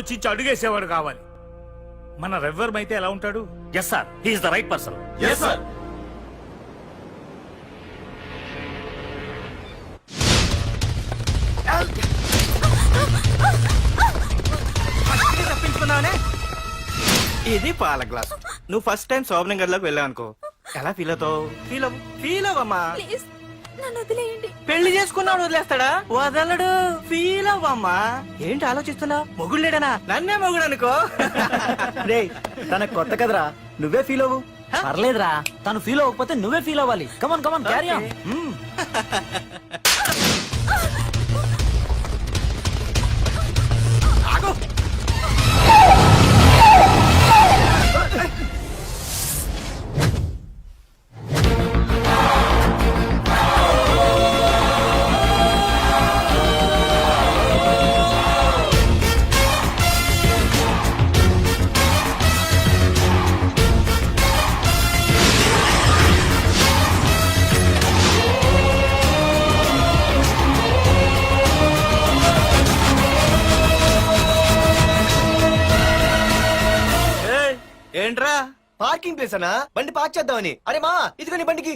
వచ్చి అడుగేసేవాడు కావాలి. మన రెవ్వర్ అయితే ఎలా ఉంటాడు? Yes sir, he is the right person. Yes sir. తప్పించుకున్నావనే. ఇది పాల గ్లాస్. నువ్వు ఫస్ట్ టైం శోభనం గదిలోకి వెళ్ళావు అనుకో, ఎలా ఫీల్ అవుతావు? ఫీల్ అవ్వమ్మా. ప్లీజ్ నన్ను వదిలేయండి. పెళ్లి చేసుకున్నాడు వదిలేస్తాడా? వదలడు. ఫీల్ అవ్వమ్మా. ఏంటి ఆలోచిస్తున్నావు? మొగుడు లేడనా? నన్నే మొగుడు అనుకో. రే, తన కొత్త కదరా, నువ్వే ఫీల్ అవ్వు. పర్లేదురా, తను ఫీల్ అవ్వకపోతే నువ్వే ఫీల్ అవ్వాలి. Come on come on carry on. ఏంట్రా? పార్కింగ్ ప్లేస్ అన్నా, బండి పార్క్ చేద్దామని. అరే మా, ఇదిగో నీ బండికి.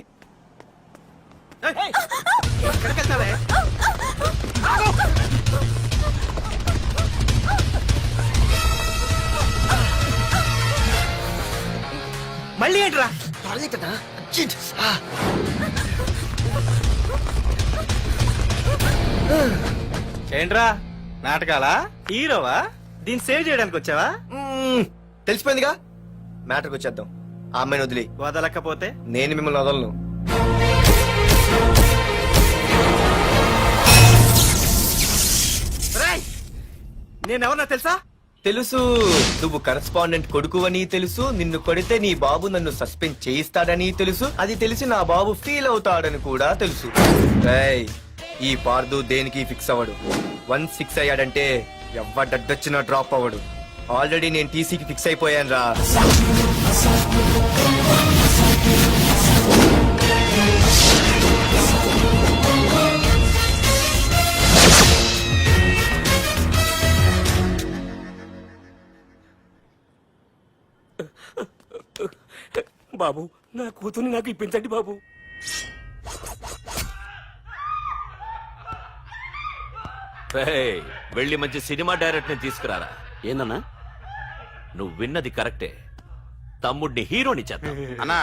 ఎక్కడికి వెళ్తావే? మళ్ళీ ఏంట్రా? ఏంట్రా నాటకాలా? హీరోవా? దీన్ని సేవ్ చేయడానికి వచ్చావా? తెలిసిపోయిందిగా, మ్యాటర్కి వచ్చేద్దాం. ఆ అమ్మాయిని వదిలి. వదలకపోతే నేను మిమ్మల్ని వదలను. నేనెవరన్నా తెలుసా? తెలుసు, నువ్వు కరెస్పాండెంట్ కొడుకువని తెలుసు. నిన్ను కొడితే నీ బాబు నన్ను సస్పెండ్ చేయిస్తాడని తెలుసు. అది తెలిసి నా బాబు ఫీల్ అవుతాడని కూడా తెలుసు. రేయ్, ఈ పార్దు దేనికి ఫిక్స్ అవ్వడు. 1 6 అయ్యాడంటే ఎవ్వడొచ్చినా డ్రాప్ అవ్వడు. ఆల్రెడీ నేను టీసీకి ఫిక్స్ అయిపోయాను రా. బాబు, నా కూతుర్ని నాకు ఇప్పించండి బాబు. వెళ్ళి మంచి సినిమా డైరెక్టర్ ని తీసుకురారా. ఏందన్నా, నువ్వు విన్నది కరెక్టే. తమ్ముడిని హీరోని చేద్దాం. అన్నా,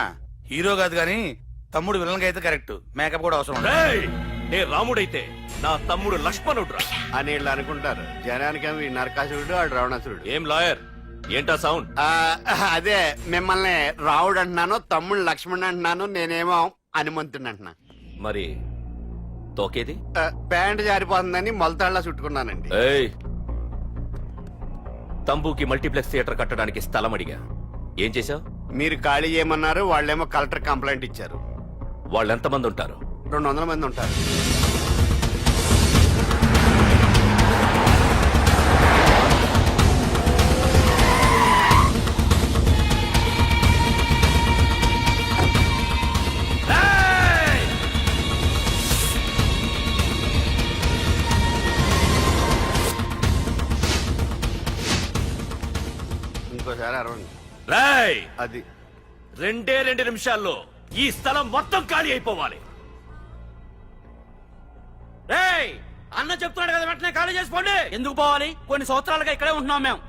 హీరో కాదు గాని తమ్ముడు విలన్ అయితే కరెక్ట్. మేకప్ కూడా అవసరం. నే రాముడైతే నా తమ్ముడు లక్ష్మణుడు రా అని వీళ్ళు అనుకుంటారు. జనానికి నరకాసురుడు, ఆడు రావణాసురుడు. ఏం లాయర్, ఏంటా సౌండ్? అదే, మిమ్మల్ని రావుడు అంటున్నాను, తమ్ముడు లక్ష్మణ్ అంటున్నాను, నేనేమో హనుమంతుడు అంటున్నా. మరి తోకేది? ప్యాంట్ జారిపోతుందని మొలతాళ్ళ చుట్టుకున్నానండి. తంబుకి మల్టీప్లెక్స్ థియేటర్ కట్టడానికి స్థలం అడిగా. ఏం చేశావు? మీరు ఖాళీ చేయమన్నారు, వాళ్ళేమో కలెక్టర్ కంప్లైంట్ ఇచ్చారు. వాళ్ళు ఎంతమంది ఉంటారు? 200 మంది ఉంటారు. ఇంకోసారి అరవండి. అది 2 నిమిషాల్లో ఈ స్థలం మొత్తం ఖాళీ అయిపోవాలి. అన్న చెప్తున్నాడు కదా, వెంటనే ఖాళీ చేసుకోండి. ఎందుకు పోవాలి? కొన్ని సంవత్సరాలుగా ఇక్కడే ఉంటున్నాం మేము.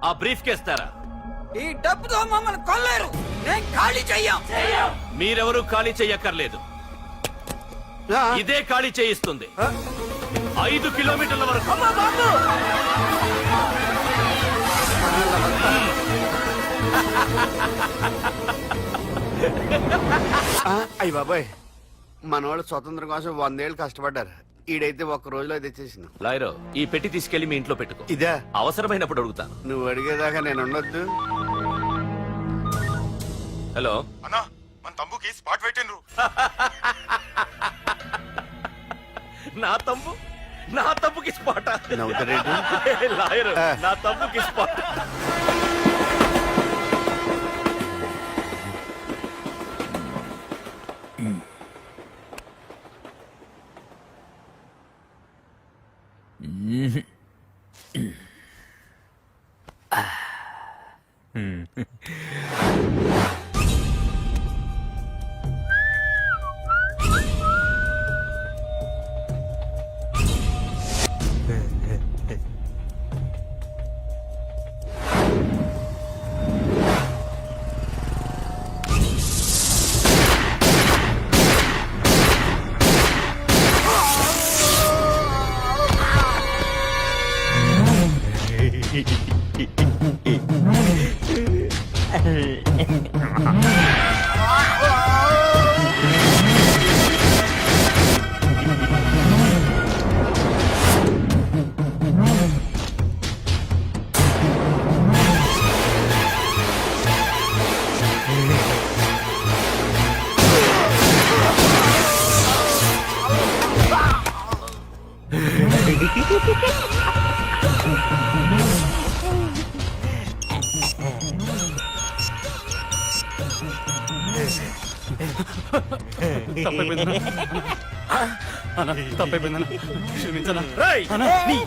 ఆ బ్రీఫ్ కేస్తారా? ఈ డబ్బుతో మమ్మల్ని కొల్లేరు. నేను ఖాళీ చెయ్యం. మీరెవరూ ఖాళీ చెయ్యక్కర్లేదు, ఇదే ఖాళీ చేయిస్తుంది. 5 కిలోమీటర్ల వరకు. అయ్యి బాబాయ్, మనవాళ్ళు స్వతంత్రం కోసం 100 ఏళ్ళు కష్టపడ్డారు. ఈడైతే 1 రోజులో తెచ్చేసిన. లాయరో, ఈ పెట్టి తీసుకెళ్లి మీ ఇంట్లో పెట్టుకో. ఇదే అవసరమైనప్పుడు అడుగుతాను. నువ్వు అడిగేదాకా నేను ఉండొద్దు. హలో అన్నా, మన తమ్ముకి స్పాట్ పెట్టిండ్రు. నా తమ్ముకి స్పాట్. నవ్వుతారేంటి? లాయర్, నా తమ్ముకి స్పాట్. నీ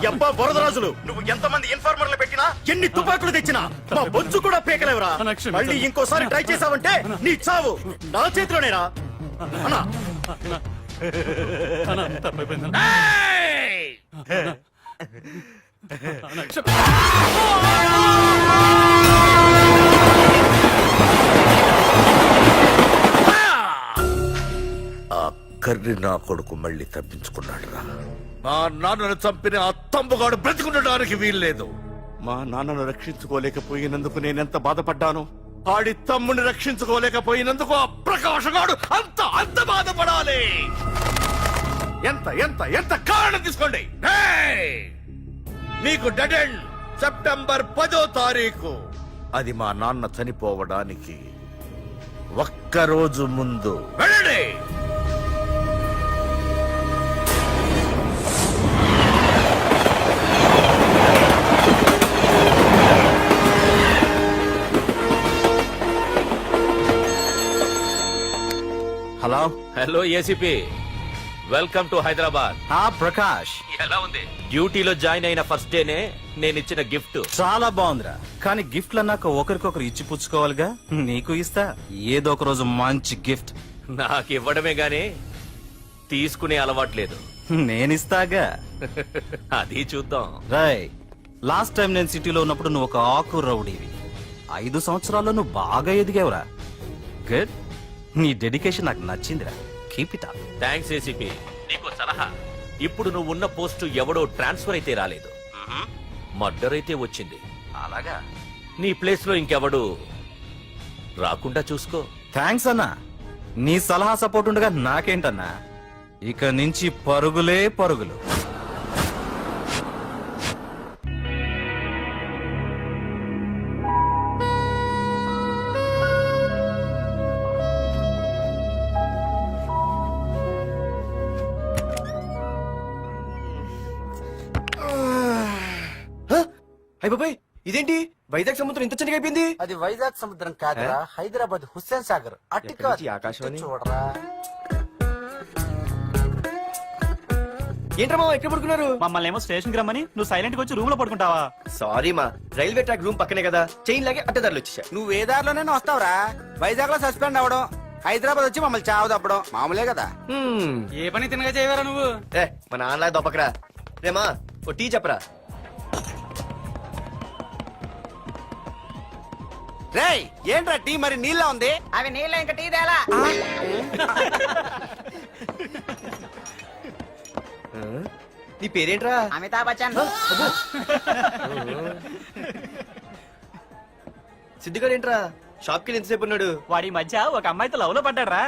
అబ్బా వరదరాజులు నువ్వు ఎంతమంది ఇన్ఫార్మర్లు పెట్టినా ఎన్ని తుపాకులు తెచ్చినా మా బొంచు కూడా పీకలేవురా. మళ్ళీ ఇంకోసారి ట్రై చేసావంటే నీ చావు నా చేతిలోనేరా. అన్నా ఆ కర్రి నా కొడుకు మళ్ళీ తప్పించుకున్నాడు రా. మా నాన్నను చంపిన ఆ తంబుగాడు బ్రతికుండడానికి వీల్లేదు. మా నాన్నను రక్షించుకోలేకపోయినందుకు నేనెంత బాధపడ్డాను. ఆడి తమ్ముని రక్షించుకోలేకపోయినందుకు ఆ ప్రకాశగాడు అంత బాధపడాలి. ఎంత ఎంత ఎంత కారణం తీసుకోండి. మీకు డెడ్ ఎండ్ సెప్టెంబర్ 10వ తారీఖు. అది మా నాన్న చనిపోవడానికి ఒక్కరోజు ముందు. వెళ్ళండి. Hello hello ACP, welcome to Hyderabad. Prakash ఎలా ఉంది? డ్యూటీలో జాయిన్ అయిన ఫస్ట్ డేనే నేను ఇచ్చిన గిఫ్ట్. చాలా బాగుందిరా. కానీ గిఫ్ట్లు అన్నాక ఒకరికొకరు ఇచ్చి పుచ్చుకోవాలిగా. నీకు ఇస్తా ఏదో ఒక రోజు మంచి గిఫ్ట్. నాకు ఇవ్వడమే గానీ తీసుకునే అలవాట్లేదు. నేనిస్తాగా. అది చూద్దాం. రాయ్, లాస్ట్ టైం నేను సిటీలో ఉన్నప్పుడు నువ్వు ఒక ఆకు రౌడీవి. 5 సంవత్సరాల్లో నువ్వు బాగా ఎదిగావురా. గుడ్. నీ డెడికేషన్ నాకు నచ్చిందిరా. Keep it up. Thanks ACP. నీకు సలహా. ఇప్పుడు నువ్వు ఉన్న పోస్టు ఎవడో ట్రాన్స్ఫర్ అయితే రాలేదు, మర్డర్ అయితే వచ్చింది. అలాగా? నీ ప్లేస్ లో ఇంకెవడు రాకుండా చూసుకో. థ్యాంక్స్ అన్నా. నీ సలహా సపోర్ట్ ఉండగా నాకేంటన్నా. ఇక నుంచి పరుగులే పరుగులు. అయిపోయి ఇదేంటి వైజాగ్ సముద్రం ఇంత చిన్నగా అయిపోయింది? అది వైజాగ్ సముద్రం కాదురా, హైదరాబాద్ హుస్సేన్ సాగర్. ఇక్కడ నుంచి ఆకాశవాణి. చూడరా. ఏంట్రా మామ ఎక్కడ పడుకున్నారు? మమ్మల్ని ఏమో స్టేషన్ కి రమ్మని నువ్వు సైలెంట్ గా వచ్చి రూమ్ లో పడుకుంటావా? సారీ మా, రైల్వే ట్రాక్ రూమ్ పక్కనే కదా, చైన్ లాగే అడ్డదారులు వచ్చేసా. నువ్వు ఏ దారిలోనే వస్తావురా. వైజాగ్ లో సస్పెండ్ అవ్వడం, హైదరాబాద్ వచ్చి మమ్మల్ని చావు తప్పడం మామూలే కదా. ఏ పని తినగా చేయవరా నువ్వు? మా నాన్నలా దొప్పకరా. రేమా ఓ టీ చెప్పరా. రేయ్ ఏంట్రా టీ మరి నీళ్ళ ఉంది? అవి నీళ్ళు ఇంకా టీ తేలా. నీ పేరేంట్రా? అమితాబ్ బచ్చన్. సిద్ధిగాడేంట్రా షాప్ కి ఎంతసేపు ఉన్నాడు? వాడి మధ్య ఒక అమ్మాయితో లవ్ లో పడ్డాడ్రా.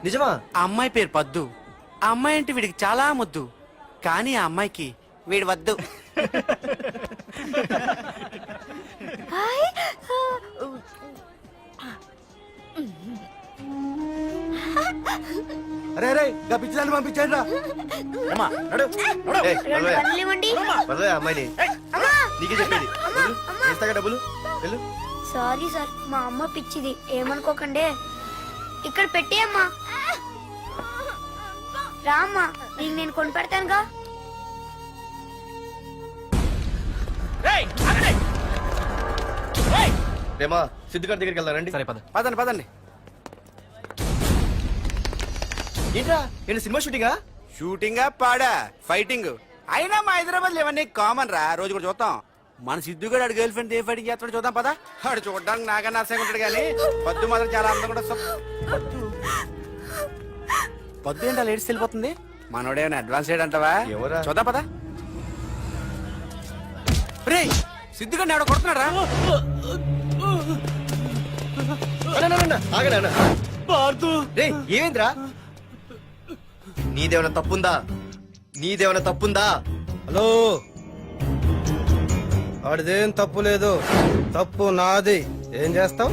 నిజమా? ఆ అమ్మాయి పేరు పద్దు. ఆ అమ్మాయి అంటే వీడికి చాలా ముద్దు, కానీ ఆ అమ్మాయికి వీడు వద్దు. అరే రే పిచ్చిదాన్ని పంపించండి రా. అమ్మాయిని నీకే చెప్పేది. ఇస్తాగా డబ్బులు. వెళ్ళు. సారీ సార్, మా అమ్మ పిచ్చిది, ఏమనుకోకండి. ఇక్కడ పెట్టి అమ్మా. రామ్మా, నీకు నేను కొని పెడతానుగా. రేమా సిద్ధుగారి దగ్గరికి వెళ్దానండి. సరే పద. పదండి పదండి. ఏంట్రా ఏంటి సినిమా షూటింగా? షూటింగా పాడా ఫైటింగ్ అయినా మా హైదరాబాద్ ఇవన్నీ కామన్ రా, రోజు కూడా చూద్దాం. మన సిద్ధు గారు గర్ల్ ఫ్రెండ్ ఏ ఫైటింగ్ చేస్తాడు చూద్దాం పదా. ఆడు చూడడానికి నాకన్నా అసహ్యంగా ఉంటాడు కానీ పద్దు మాత్రం చాలా అందంగా కూడా పద్దు ఏంటో లేడీస్ వెళ్ళిపోతుంది. మనోడేమైనా అడ్వాన్స్ అంటావా? ఎవరా? చూద్దాం పదా. రే సిద్ధు గారిని ఎవడో కొడుతున్నాడు రా. ఆగనా రే ఏమైందిరా? నీదేమైనా తప్పుందా? నీదేమైనా తప్పుందా? హలో, ఆడిదేం తప్పు లేదు, తప్పు నాది. ఏం చేస్తాం?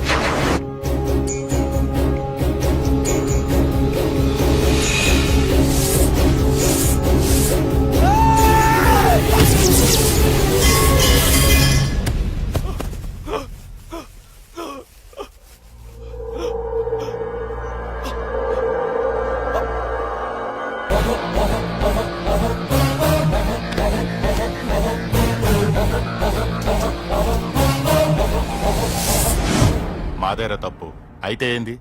మాదేరా తప్పు అయితే ఏంది?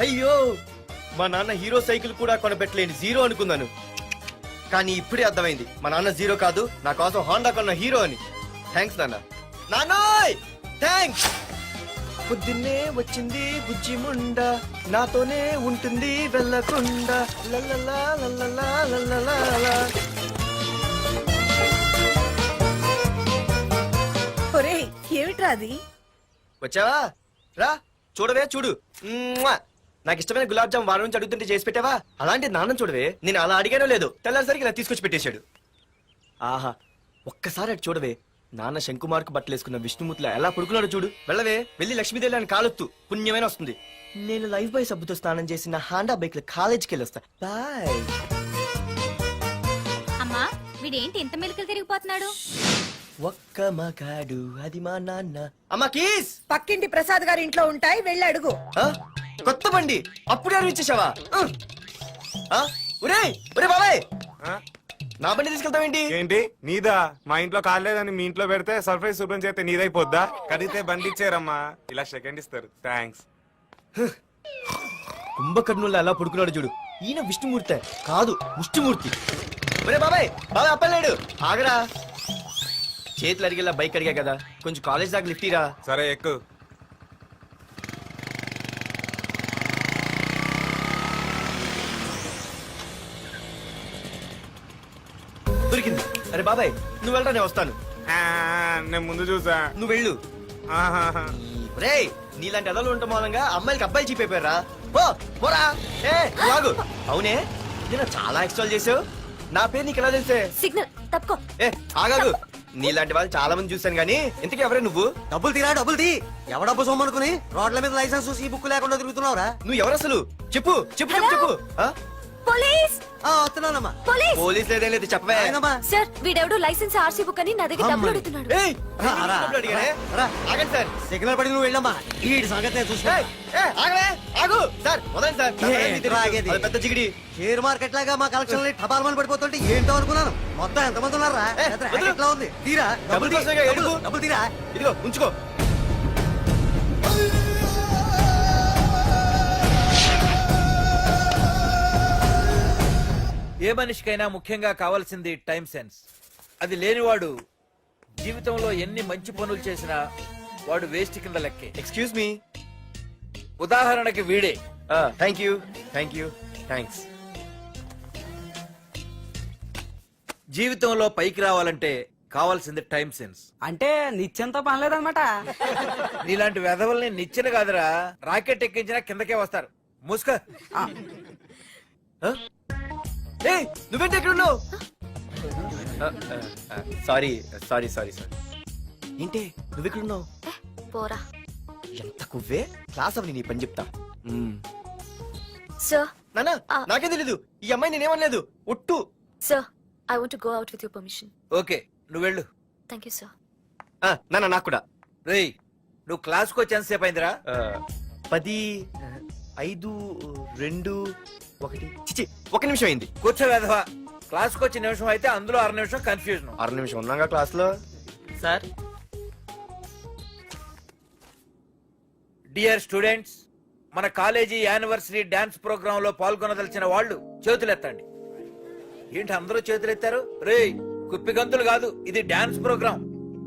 అయ్యో, మా నాన్న హీరో సైకిల్ కూడా కొనబెట్టలేని జీరో అనుకున్నాను. కానీ ఇప్పుడే అర్థమైంది మా నాన్న జీరో కాదు, నా కోసం హోండా కొన్న హీరో అని. థ్యాంక్స్ నాన్న. నాన్నోయ్ థ్యాంక్స్. పొద్దున్నే వచ్చింది బుజ్జి ముండ, నాతోనే ఉంటుంది వెళ్ళకుండా. లల్లలా లల్లలా లల్లలా. ఒరేయ్ ఏమిట్రా అది? వచ్చావా? రా చూడవే చూడు. మ్మ్వా. నాకు ఇష్టమైన గులాబ్ జామ్ వారం నుంచి అడుగుతుంటే చేసి పెట్టావా? అలాంటి నాన్న చూడవే, నేను అలా అడిగానో లేదు, తెల్లారిసరికి ఇలా తీసుకొచ్చి పెట్టేశాడు. ఆహా, ఒక్కసారి అటు చూడవే, నాన్న శంకుమార్కు బట్టలు వేసుకున్న విష్ణుమూర్తిలా ఎలా పడుకున్నాడో చూడు. వెళ్ళవే, వెళ్ళి లక్ష్మీదేవి అని కాలొత్తు, పుణ్యమైన వస్తుంది. నేను లైఫ్ బాయ్ సబ్బుతో స్నానం చేసి నా హాండా బైక్ లో కాలేజీకి వెళ్ళొస్తా. బాయ్. అమ్మా వీడేంటి ఇంత మెలికలు తిరిగిపోతున్నాడు? ఒక్క మగాడు అది మా నాన్న. అమ్మా కీస్. పక్కింటి ప్రసాద్ గారి ఇంట్లో ఉంటాయి, వెళ్ళి అడుగు. ఆ? కొత్త బండి అప్పుడే ఇచ్చేసావా? ఒరే ఒరే బాబాయ్, నా బండి తీసుకెళ్తావేంటి? ఏంటి నీదా? మా ఇంట్లో కాలేదని మీ ఇంట్లో పెడితే సర్ప్రైజ్ శుభ్రం చేస్తే నీదైపోద్దా? కడిగితే బండి ఇచ్చారమ్మా, ఇలా సెకండ్ ఇస్తారు. థ్యాంక్స్. కుంభకర్ణుల్లో ఎలా పడుకున్నాడు చూడు. ఈయన విష్ణుమూర్తి కాదు, ముష్టిమూర్తి. ఒరే బాబాయ్, బాబాయ్ అప్పలేడు, ఆగరా. చేతులు అడిగేలా బైక్ అడిగా కదా, కొంచెం కాలేజ్ దాకా లిఫ్ట్ ఇరా. సరే ఎక్కు. దొరికింది. అరే బాబాయ్ నువ్వు వెళ్ళరా, నేను వస్తాను. నేను ముందు చూసా. నువ్వు వెళ్ళు. రే నీలాంటి ఎదలు ఉండటం మూలంగా అమ్మాయిలకి అబ్బాయిలు చీప్ అయిపోయారా? పోరా. ఏ నువ్వు ఆగు. అవునే, నేను చాలా ఎక్స్ట్రాల్ చేసావు. నా పేరు నీకు ఎలా తెలిసే? సిగ్నల్ తప్పుకో. ఏ ఆగాగు. నీలాంటి వాళ్ళు చాలా మంది చూశాను గానీ ఇంతకీ ఎవరే నువ్వు? డబ్బులు తీరా, డబ్బులు తీ. ఎవడ డబ్బు సొమ్మనుకుని రోడ్ల మీద లైసెన్స్ చూసి ఈ బుక్ లేకుండా తిరుగుతున్నావురా? నువ్వు ఎవరు అసలు? చెప్పు చెప్పు చెప్పు చెప్పు. పోలీస్ వస్తున్నానమ్మా. పోలీస్ పోలీస్ లేదేం లేదు, చెప్పవే. సార్ వీడెవడో లైసెన్స్ ఆర్సీ బుక్ అని నా దగ్గర డబ్బులు అడుగుతున్నాడు. ఏయ్, డబ్బులు అడిగానే? ఆగండి సార్. సిగ్నల్ పడి నువ్వు వెళ్ళమ్మా, ఈ సంగతి చూసుకో. ఏయ్, ఏయ్, ఆగవే, ఆగు. సార్ వదండి సార్, నా ఏ, పేరు తెలుసు. ఆగేది. అది పెద్ద జిగిడి. షేర్ మార్కెట్ లాగా మా కలెక్షన్ టపాల్మని పడిపోతుంటే ఏంటో అనుకున్నాను. మొత్తం ఎంతమంది ఉన్నారా? ఏ, వదిలు. ఎట్లా ఉంది? తీరా డబ్బులు కోసమేగా ఏడుపు. డబ్బులు తీరా. ఇదిగో ఉంచుకో. ఏ మనిషికైనా ముఖ్యంగా కావాల్సింది టైం సెన్స్. అది లేనివాడు జీవితంలో ఎన్ని మంచి పనులు చేసినా వాడు వేస్ట్ కింద లెక్కే. Excuse me. ఉదాహరణకి వీడే. Thank you thank you thanks. జీవితంలో పైకి రావాలంటే కావాల్సింది టైం సెన్స్. అంటే నిత్యంతో పనిలేదన్నమాట. నీలాంటి వెధవల్ని నిచ్చెన కాదురా, రాకెట్ ఎక్కించినా కిందకే వస్తారు. మూసుక. నువ్వేంటి ఎక్కడ ఉన్నావు? Sorry sorry sorry sorry. ఏంటి నువ్వు ఇక్కడ ఉన్నావు? పోరా. ఎంత కువ్వే. క్లాస్ అవని నీ పని చెప్తా. సార్ నానా నాకే తెలీదు. ఈ అమ్మాయి నేనేమనలేదు. ఒట్టు. Sir I want to go out with your permission. Okay, నువ్వు వెళ్ళు. Thank you sir. నానా నాకు కూడా. రేయ్, నువ్వు క్లాస్కి వచ్చి ఎంతసేపు అయిందిరా? 10, 5, 2, 1 చిచి 1 నిమిషం అయింది. కూర్చో వెధవా. క్లాస్కి వచ్చి నిమిషం అయితే అందులో 6 నిమిషం కన్ఫ్యూజన్. 6 నిమిషం ఉన్నాగా క్లాస్ లో. సార్ డియర్ స్టూడెంట్స్, మన కాలేజీ యానివర్సరీ డాన్స్ ప్రోగ్రామ్ లో పాల్గొనదలిచిన వాళ్ళు చేతులెత్తండి. ఏంటి అందరూ చేతులెత్తారు? రేయ్, కుప్పి గంతులు కాదు, ఇది డాన్స్ ప్రోగ్రామ్.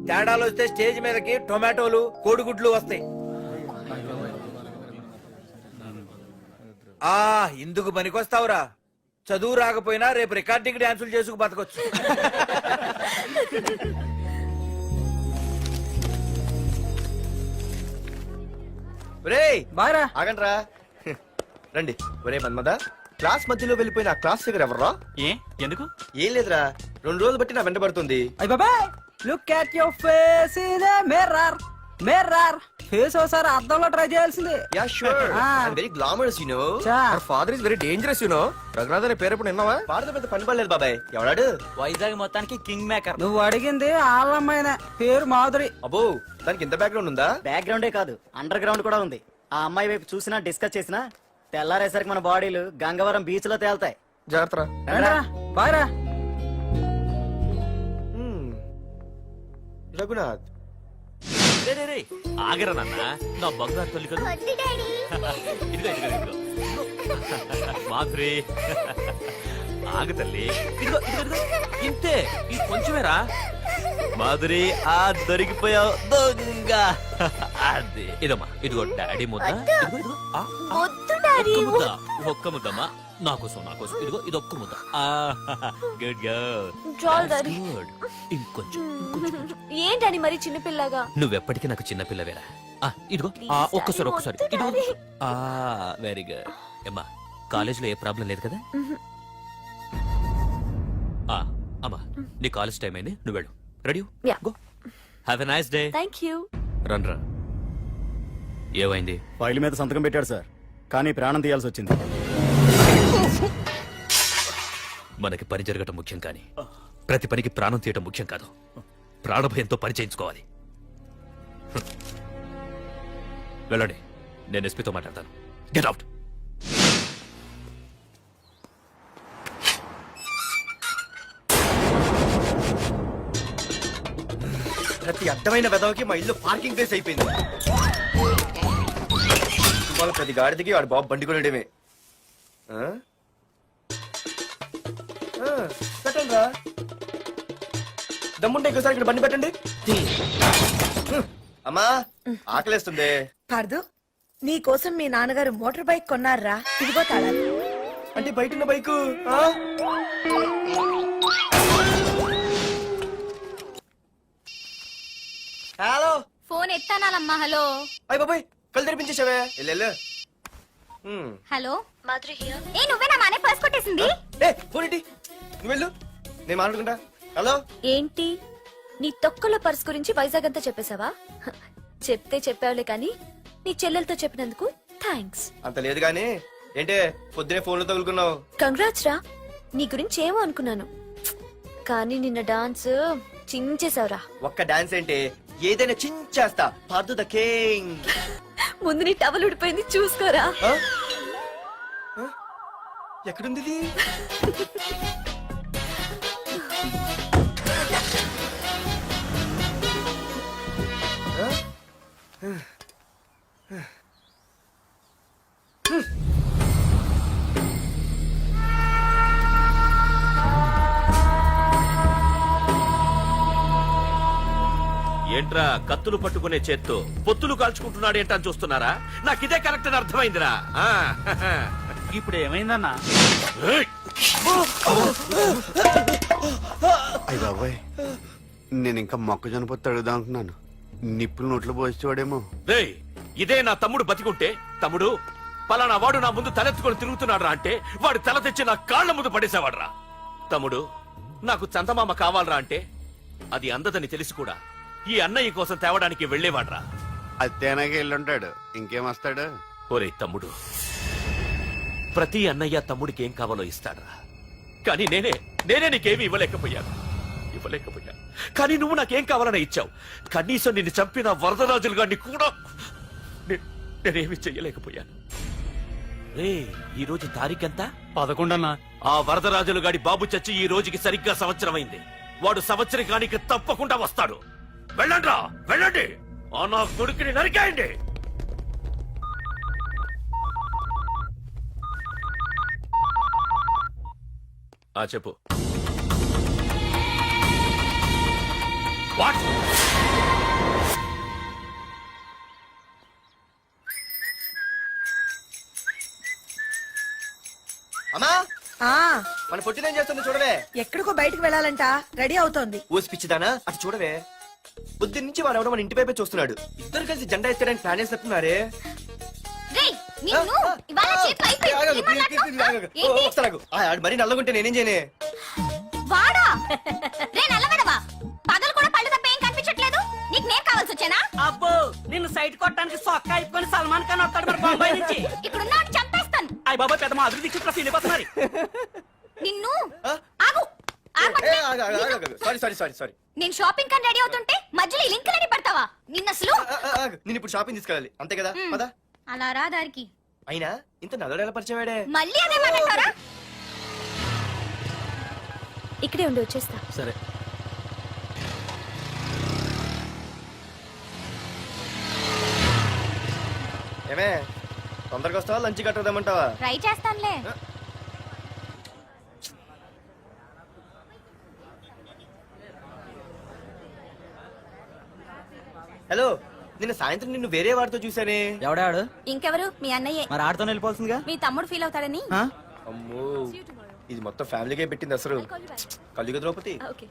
తేడాలు వస్తే స్టేజ్ మీదకి టొమాటోలు, కోడిగుడ్లు వస్తాయి. ఇందుకు పనికొస్తావురా. చదువు రాకపోయినా రేపు రికార్డింగ్ డాన్సులు చేసుకు బతకొచ్చు. ఒరేయ్ బాగా ఆగండ్రా. రండి. ఒరే మన్మద, క్లాస్ మధ్యలో వెళ్ళిపోయిన ఆ క్లాస్ దగ్గర ఎవర్రా? ఎందుకు? ఏం లేదురా, 2 రోజులు బట్టి నా వెంట పడుతుంది. అయ్య బాబాయ్, look at your face in a mirror. Mirror face ఒకసారి అద్దంలో ట్రై చేయాల్సిందే. Yeah sure. I'm very glamorous you no. Hour father is very dangerous you know. Raghunath అనే పేరు ఎప్పుడు విన్నావా? ఫాదర్ పెద్ద పని పడలేదు బాబాయ్. ఎవడాడు? వైజాగ్ మొత్తానికి కింగ్ మేకర్. నువ్వు అడిగింది ఆళ్ళమ్మాయిన పేరు మాధురి. అబ్బో, దానికి ఇంత బ్యాక్గ్రౌండ్ ఉందా? బ్యాక్గ్రౌండే కాదు, అండర్ గ్రౌండ్ కూడా ఉంది. ఆ అమ్మాయి వైపు చూసినా డిస్కస్ చేసినా తెల్లారేసరికి మన బాడీలు గంగవరం బీచ్ లో తేల్తాయి. జాగ్రత్త. బాయ్రా. రఘునాథ్ ఆగరా నాన్న, నా బంగారు తల్లి కదా. ఇదిగో ఇదిగో ఇదిగో మాధురి, ఆగు తల్లి. ఇదిగో ఇదిగో ఇదిగో, ఇంతే, ఇది కొంచెమేరా. మాధురి, దొరికిపోయావు దొంగ. అదే ఇదమ్మా, ఇదిగో డాడీ ముద్ద. ఇదిగో ఇదిగో, ఒక్క ముద్ద, ఒక్క ముద్దమ్మా. నా కోసం ఇదిగో ఇదొక్క ముద్ద. Good good. ఇంకొంచెం. ఏంటని మరి చిన్నపిల్లగా? నువ్వెప్పటికీ నాకు చిన్న పిల్లవేరా. ఇదిగో ఒక్కసారి ఇదిగో. Very good. అమ్మా, కాలేజీలో ఏ ప్రాబ్లం లేదు కదా? అమ్మా, నీ కాలేజ్ టైం అయింది, నువ్వు వెళ్ళు. Ready? Yeah. Go. Have a nice day. Thank you. రా. ఏమైంది? ఫైల్ మీద సంతకం పెట్టాడు సార్, కానీ ప్రాణం తీయాల్సి వచ్చింది. మనకి పని జరగటం ముఖ్యం, కానీ ప్రతి పనికి ప్రాణం తీయటం ముఖ్యం కాదు. ప్రాణభయంతో పని చేయించుకోవాలి. వెళ్ళండి, నేను ఎస్పీతో మాట్లాడతాను. Get out. ప్రతి అడ్డమైన వెదవకి మా ఇల్లు పార్కింగ్ ప్లేస్ అయిపోయింది. వాళ్ళ ప్రతి గాడిదికి వాడు బాబు బండి కొనడమే. పెట్టండి రా, దమ్ముంటే ఇంకోసారి ఇక్కడ బండి పెట్టండి. అమ్మా, ఆకలేస్తుంది. పార్దు, నీ కోసం మీ నాన్నగారు మోటార్ బైక్ కొన్నారా? ఇదిగో తాళాలు. అంటే బయట ఉన్న బైకు. హలో, ఫోన్ ఎత్తానాలమ్మా. హలో. అయ్య బాబాయ్, కళ్ళు తెరిపించేసావే. Hello Madhuri here. ఏ నువ్వేనా మానే పర్స్ కొట్టేసింది? ఫోన్ ఏంటి? నువ్వు వెళ్ళు, నేను మాట్లాడుకుంటా. హలో. ఏంటి, నీ తొక్కల పర్స్ గురించి వైజాగ్ అంతా చెప్పేశావా? చెప్తే చెప్పావులే, కానీ నీ చెల్లెలతో చెప్పినందుకు థ్యాంక్స్. అంత లేదు గానీ ఏంటే పొద్దునే ఫోన్లో తగులుకున్నావు? కంగ్రాట్స్ రా. నీ గురించి ఏమో అనుకున్నాను, కానీ నిన్న డాన్స్ చించేశావురా. ఒక్క డాన్స్ ఏంటి, ఏదైనా చించేస్తా. Pardhu the king. ముందు నీ టవల్ ఉడిపోయింది, చూసుకోరా. ఎక్కడుంది ఇది? ఏంట్రా కత్తులు పట్టుకునే చేత్తో పొత్తులు కాల్చుకుంటున్నాడు ఏంటని చూస్తున్నారా? నాకు ఇదే కరెక్ట్ అని అర్థమైందిరా. ఇప్పుడు ఏమైందన్నా? ఏయ్! అయ్య బాబాయ్, నేను ఇంకా మొక్కజొన్న పొత్తు అడుగుదాం అనుకున్నాను. నిప్పులు నోట్లో పోసేవాడేమో. రేయ్, ఇదే నా తమ్ముడు బతికుంటే, తమ్ముడు పలానా వాడు నా ముందు తలెత్తుకొని తిరుగుతున్నాడు అంటే వాడు తల తెచ్చి నా కాళ్ళ ముందు పడేసేవాడ్రా. తమ్ముడు నాకు చందమామ కావాలరా అంటే అది అందదని తెలిసి కూడా ఈ అన్నయ్య కోసం తేవడానికి వెళ్లేవాడ్రా. అత్తేనాగే వెళ్ళుంటాడు, ఇంకేం వస్తాడు? ఒరే తమ్ముడు, ప్రతి అన్నయ్య తమ్ముడికి ఏం కావాలో ఇస్తాడ్రా. కానీ నేనే నీకేమీ ఇవ్వలేకపోయాను. కానీ నువ్వు నాకేం కావాలని ఇచ్చావు. కనీసం నిన్ను చంపిన వరదరాజులు గారిని కూడా నేనేమి చెయ్యలేకపోయాను. రే, ఈ రోజు తారీఖెంత? 11 అన్నా. ఆ వరదరాజులు గాడి బాబు చచ్చి ఈ రోజుకి సరిగ్గా సంవత్సరమైంది. వాడు సంవత్సరానికి తప్పకుండా వస్తాడు. వెళ్ళండ్రా, వెళ్ళండి. ఆ నా కొడుకుని నరికేయండి. చెప్పు. వాట్? అమ్మా, ఆ మన పొట్టిదేం చేస్తుంది చూడవే. ఎక్కడికో బయటకు వెళ్ళాలంట, రెడీ అవుతోంది. ఓసి పిచ్చిదానా, అటు చూడవే. పొద్దున్న నుంచి వాడు ఎవడో మన ఇంటి వైపే చూస్తున్నాడు. ఇద్దరు కలిసి జెండా ఎత్తడానికి ప్లాన్ చేస్తున్నారు. మరి నల్లగుంటే నేనేం చేయనే? వాడా రే నల్లబడవా, పగలు కూడా పళ్ళు తప్ప ఏం కనిపించట్లేదు. నీకు నేను కావాల్సి వచ్చానా? అబ్బో, నిన్ను సైట్ కొట్టడానికి సొక్క అయిపోయి సల్మాన్ ఖాన్ వస్తాడు మరి బొంబాయి నుంచి. ఇక్కడ ఉన్న చంపేస్తాను. అయ్య బాబా, పెద్ద మా అభివృద్ధి చిత్ర ఫీల్ అయిపోతున్నారు. నిన్ను ఆగు. సారీ. నేను షాపింగ్ కని రెడీ అవుతుంటే మధ్యలో ఈ లింకులని పడతావా? నిన్న అసలు నేను ఇప్పుడు షాపింగ్ తీసుకెళ్ళాలి, అంతే కదా? పదా. అలా రా దారికి. అయినా ఇంత నల్లడు ఎలా పరిచయం వాడే? మళ్ళీ అదే మాట్లాడతారా? ఇక్కడే ఉండి వచ్చేస్తా. సరే. ఏమే, తొందరగా వస్తావా? లంచ్ కట్టదామంటావా? ట్రై చేస్తానులే. హలో, నిన్న సాయంత్రం నిన్ను వేరే వాడితో చూసానే. ఎవడాడు? ఇంకెవరు? మీ అన్నయ్యే. మరి ఆడుతో వెళ్ళిపోతుందిగా. మీ తమ్ముడు ఫీల్ అవుతాడని. అమ్మో, ఇది మొత్తం ఫ్యామిలీకే పెట్టింది అసలు. కలియుగ ద్రౌపది. ఓకే.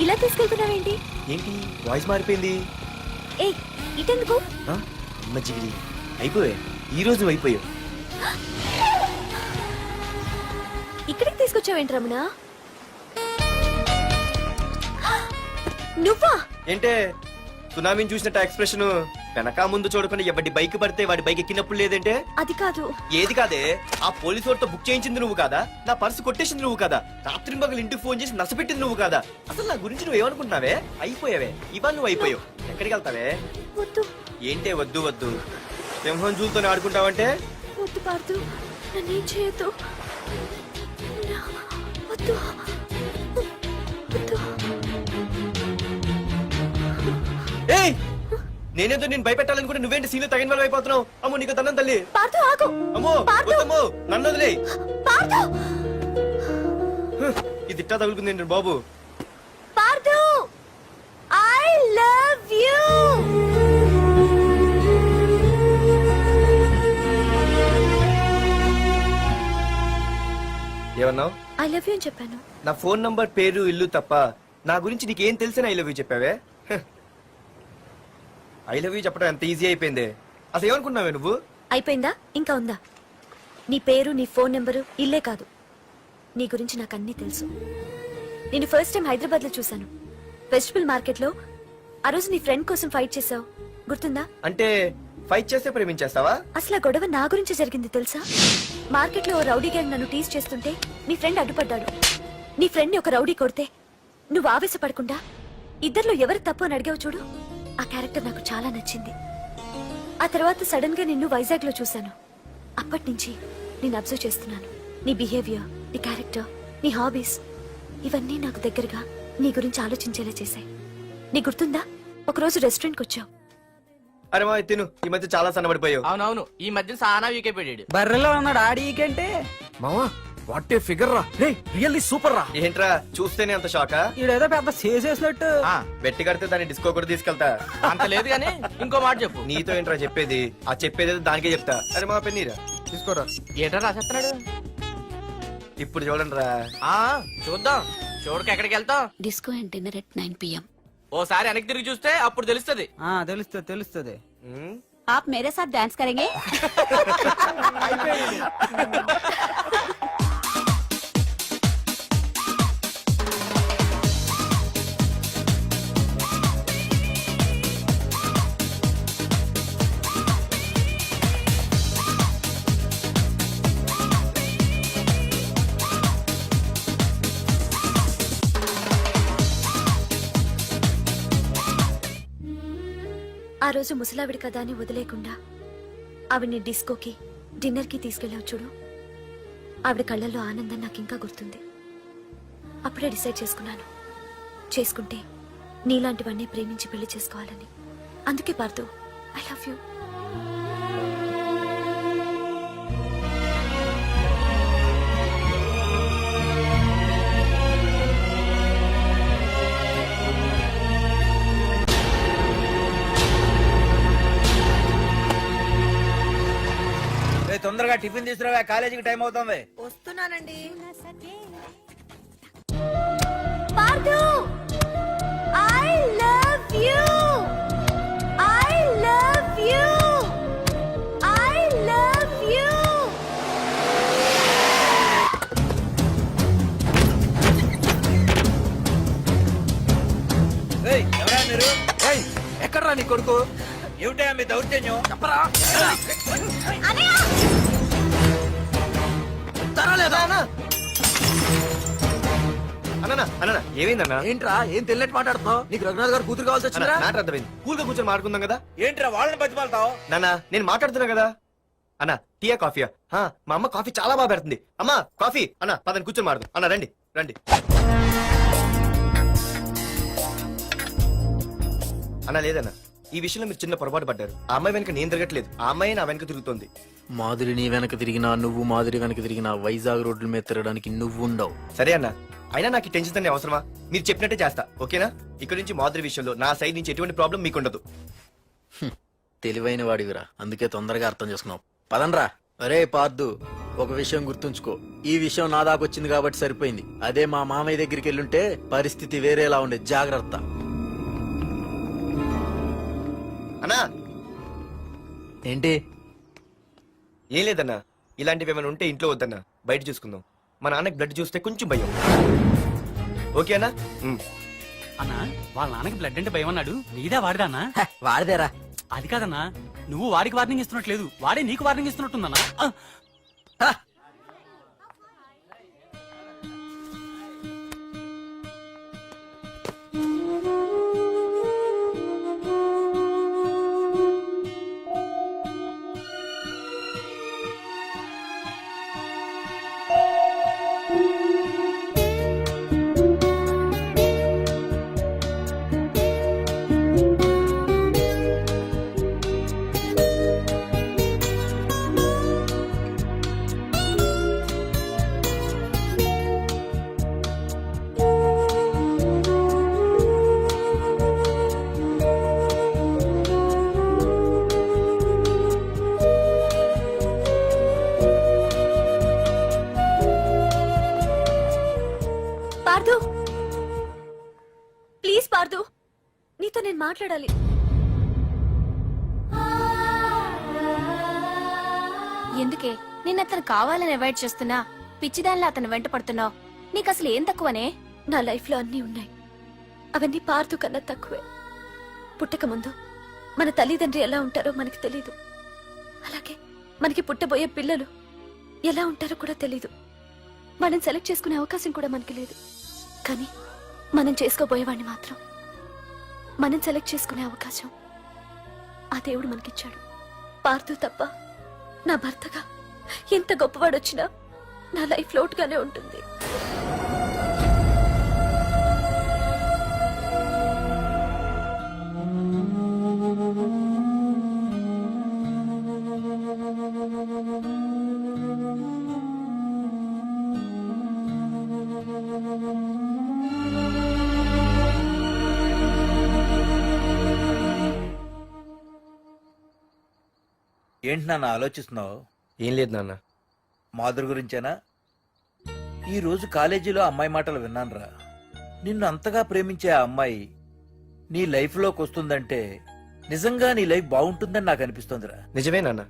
ఇలా తీసుకెళ్తున్నావేంటి? ఏంటి వాయిస్ మారిపోయింది? ఏ ఇటెందుకు? మజ్జిగిరి అయిపోయా, ఈ రోజు అయిపోయావు. ఇక్కడికి తీసుకొచ్చావేంటి రమణ? నువ్వా? ఏంటే సునామీని చూసినట్టు ఎక్స్ప్రెషన్? వెనక ముందు చూడకుండా ఎవడి బైక్ పడితే వాడి బైక్ ఎక్కినప్పుడు లేదంటే? అది కాదు. ఏది కాదే? ఆ పోలీసు వాడితో బుక్ చేయించింది నువ్వు కాదా? నా పర్సు కొట్టేసింది నువ్వు కాదా? రాత్రి మగలు ఇంటికి ఫోన్ చేసి నసపెట్టింది నువ్వు కాదా? అసలు నా గురించి నువ్వు ఏమనుకుంటున్నావే? అయిపోయావే, ఇవాళ నువ్వు అయిపోయావు. ఎక్కడికి వెళ్తావే? వద్దు. ఏంటే వద్దు వద్దు? సింహం జూలతో ఆడుకుంటావంటే? వద్దు పార్దు, నన్నేం చేయొద్దు. వద్దు వద్దు. ఏయ్, నేనేదో నేను భయపెట్టాలనుకుంటే నువ్వేంటి సీన్లో తగిన వాళ్ళు అయిపోతున్నావు? అమ్మో, నీకు దండం తల్లి. పార్దు ఆగు. అమ్మో వద్దమ్మో, నన్ను వదిలే. పార్దు, ఇది ఇట్టా తగులుకుంది బాబు. Pardhu, I love you. ఏమన్నావు? ఐ లవ్ యూ అని చెప్పాను. నా ఫోన్ నంబర్, పేరు, ఇల్లు తప్ప నా గురించి నీకేం తెలిసిన ఐ లవ్ యూ చెప్పావే? ఐ లవ్ యూ చెప్పడం ఎంత ఈజీ అయిపోయింది. అసలు ఏమనుకున్నావే నువ్వు? అయిపోయిందా? ఇంకా ఉందా? నీ పేరు, నీ ఫోన్ నెంబరు, ఇల్లే కాదు, నీ గురించి నాకు అన్నీ తెలుసు. నేను ఫస్ట్ టైం హైదరాబాద్ లో చూశాను, వెజిటబుల్ మార్కెట్ లో. ఆ రోజు నీ ఫ్రెండ్ కోసం ఫైట్ చేసావు, గుర్తుందా? అంటే ఫైట్ చేస్తే ప్రేమించేస్తావా? అసలు ఆ గొడవ నా గురించి జరిగింది తెలుసా? మార్కెట్ లో ఓ రౌడీ గ్యాంగ్ నన్ను టీజ్ చేస్తుంటే నీ ఫ్రెండ్ అడ్డుపడ్డాడు. నీ ఫ్రెండ్ ని ఒక రౌడీ కొడితే నువ్వు ఆవేశపడకుండా ఇద్దరిలో ఎవరు తప్పు అని అడిగావు చూడు, ఆ క్యారెక్టర్ నాకు చాలా నచ్చింది. ఆ తర్వాత సడన్ గా నిన్ను వైజాగ్ లో చూశాను. అప్పటి నుంచి నేను అబ్జర్వ్ చేస్తున్నాను. నీ బిహేవియర్, నీ క్యారెక్టర్, నీ హాబీస్, ఇవన్నీ నాకు దగ్గరగా నీ గురించి ఆలోచించేలా చేశాయి. నీ గుర్తుందా, ఒకరోజు రెస్టారెంట్కి వచ్చావు. అరే మా తిను, ఈ మధ్య చాలా సన్నబడిపోయావు. అవునవును, ఈ మధ్య సానా వీకే పెట్టాడు. బర్రెలో ఉన్నాడు ఆడీకంటే. మావా, వాట్ ఏ ఫిగర్ రా రే రియల్లీ సూపర్ రా. ఏంట్రా చూస్తేనే అంత షాకా? ఈడేదో పెద్ద చేసేసినట్టు. బెట్టి కడితే దాన్ని డిస్కో కూడా తీసుకెళ్తా. అంత లేదు కానీ ఇంకో మాట చెప్పు. నీతో ఏంట్రా చెప్పేది? ఆ చెప్పేది దానికే చెప్తా. అరే మా పెన్నీరా తీసుకోరా. ఏటా రాసేస్తున్నాడు? ఇప్పుడు చూడండి రా. చూద్దాం. చూడక ఎక్కడికి వెళ్తాం? Disco and dinner at 9 PM. ఓసారి వెనక్కి తిరిగి చూస్తే అప్పుడు తెలుస్తది. తెలుస్తుంది తెలుస్తుంది. आप मेरे साथ डांस करेंगे? ఆ రోజు ముసలావిడి కదా అని వదిలేకుండా ఆవిడ్ని డిస్కోకి డిన్నర్కి తీసుకెళ్ళావు చూడు. ఆవిడ కళ్ళల్లో ఆనందం నాకు ఇంకా గుర్తుంది. అప్పుడే డిసైడ్ చేసుకుంటే నీలాంటివన్నీ ప్రేమించి పెళ్లి చేసుకోవాలని. అందుకే పార్థు, ఐ లవ్ యూ. తొందరగా టిఫిన్ తీసుకురావా, కాలేజీకి టైం అవుతుంది. వస్తున్నానండి. Partha, I love you. I love you. I love you. ఎవరా మీరు? ఎక్కడ్రా నీ కొడుకు? ఏమిటా మీ దౌర్జన్యం? చెప్పరా. అన్న ఏమైందన్నా? ఏంట్రా ఏం తెలియట్ మాట్లాడుతున్నావు? నీకు రఘునాథ్ గారు కూతురు కావాల్సి వచ్చిందా? నాట అర్థమైంది. కూల్ గా కూర్చొని మాట్లాడుకుందాం కదా. ఏంట్రా వాళ్ళని బతిమాలతావు? నాన్న నేను మాట్లాడుతున్నా కదా. అన్న టీయా కాఫీయా? మా అమ్మ కాఫీ చాలా బాగా పెడుతుంది. అమ్మా కాఫీ. అన్న పదని కూర్చొని మాడదు. అన్న రండి రండి. అన్న లేదన్న, ఈ విషయంలో మీరు చిన్న పొరపాటు పడ్డారు. ఆ అమ్మాయి వెనక నేను తిరగట్లేదు, ఆ అమ్మాయి నా వెనక తిరుగుతోంది. మాధురి నీ వెనక తిరిగినా, నువ్వు మాధురి వెనక తిరిగినా వైజాగ్ రోడ్ల మీద తిరగడానికి నువ్వు ఉండవు. సరే అన్న, అయినా నాకు ఈ టెన్షన్ అనే అవసరమా? మీరు చెప్పినట్టే చేస్తా, ఓకేనా? ఇక్కడ నుంచి మాధురి విషయంలో నా సైడ్ నుంచి ఎటువంటి ప్రాబ్లం మీకు ఉండదు. తెలివైన వాడివిరా, అందుకే తొందరగా అర్థం చేసుకున్నావు. పదండ్రా. అరే పార్దు, ఒక విషయం గుర్తుంచుకో. ఈ విషయం నా దాకొచ్చింది కాబట్టి సరిపోయింది. అదే మా మామయ్య దగ్గరికి వెళ్ళుంటే పరిస్థితి వేరేలా ఉండేది. జాగ్రత్త. అన్నా ఏంటి? ఏం లేదన్నా, ఇలాంటివి ఏమైనా ఉంటే ఇంట్లో వద్దన్నా, బయట చూసుకుందాం. మా నాన్నకి బ్లడ్ చూస్తే కొంచెం భయం. ఓకే అన్నా? అన్నా, వాళ్ళ నాన్నకి బ్లడ్ అంటే భయం అన్నాడు. నీదా వాడిదా అన్నా? వాడిదేరా. అది కాదన్నా, నువ్వు వాడికి వార్నింగ్ ఇస్తున్నట్లేదు, వాడే నీకు వార్నింగ్ ఇస్తున్నట్టుందన్నా. పార్థు, ప్లీజ్ పార్థు, నీతో నేను మాట్లాడాలి. ఎందుకే నిన్న అతను కావాలని అవాయిడ్ చేస్తున్నా, పిచ్చిదానిలో అతను వెంట పడుతున్నావు? నీకు అసలు ఏం తక్కువనే? నా లైఫ్ లో అన్నీ ఉన్నాయి, అవన్నీ పార్థు కన్నా తక్కువే. పుట్టక ముందు మన తల్లిదండ్రి ఎలా ఉంటారో మనకి తెలీదు. అలాగే మనకి పుట్టబోయే పిల్లలు ఎలా ఉంటారో కూడా తెలీదు. మనం సెలెక్ట్ చేసుకునే అవకాశం కూడా మనకి లేదు. కానీ మనం చేసుకోబోయేవాడిని మాత్రం మనం సెలెక్ట్ చేసుకునే అవకాశం ఆ దేవుడు మనకిచ్చాడు. పార్థు తప్ప నా భర్తగా ఎంత గొప్పవాడొచ్చినా నా లైఫ్ లోటుగానే ఉంటుంది. ఏంటి నాన్న ఆలోచిస్తున్నావు? ఏం లేదు నాన్న. మాధురి గురించేనా? ఈ రోజు కాలేజీలో అమ్మాయి మాటలు విన్నానురా. నిన్ను అంతగా ప్రేమించే ఆ అమ్మాయి నీ లైఫ్ లోకి వస్తుందంటే నిజంగా నీ లైఫ్ బాగుంటుందని నాకు అనిపిస్తోందిరా. నిజమే నాన్న.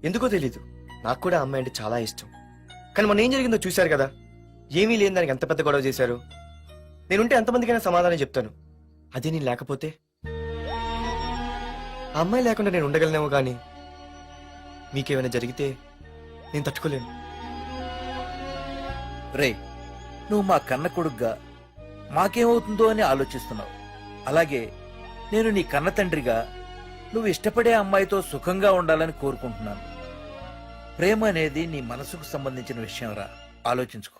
ఎందుకో తెలీదు, నాకు కూడా ఆ అమ్మాయి అంటే చాలా ఇష్టం. కానీ మొన్న ఏం జరిగిందో చూశారు కదా. ఏమీ లేని దానికి ఎంత పెద్ద గొడవ చేశారు. నేనుంటే ఎంతమందికైనా సమాధానం చెప్తాను. అదే నేను లేకపోతే, ఆ అమ్మాయి లేకుండా నేను ఉండగలనేమో కానీ మీకేమైనా జరిగితే నేను తట్టుకోలేను. రే, నువ్వు మా కన్న కొడుగ్గా మాకేమవుతుందో అని ఆలోచిస్తున్నావు. అలాగే నేను నీ కన్న తండ్రిగా నువ్వు ఇష్టపడే అమ్మాయితో సుఖంగా ఉండాలని కోరుకుంటున్నాను. ప్రేమ అనేది నీ మనసుకు సంబంధించిన విషయం రా, ఆలోచించుకో.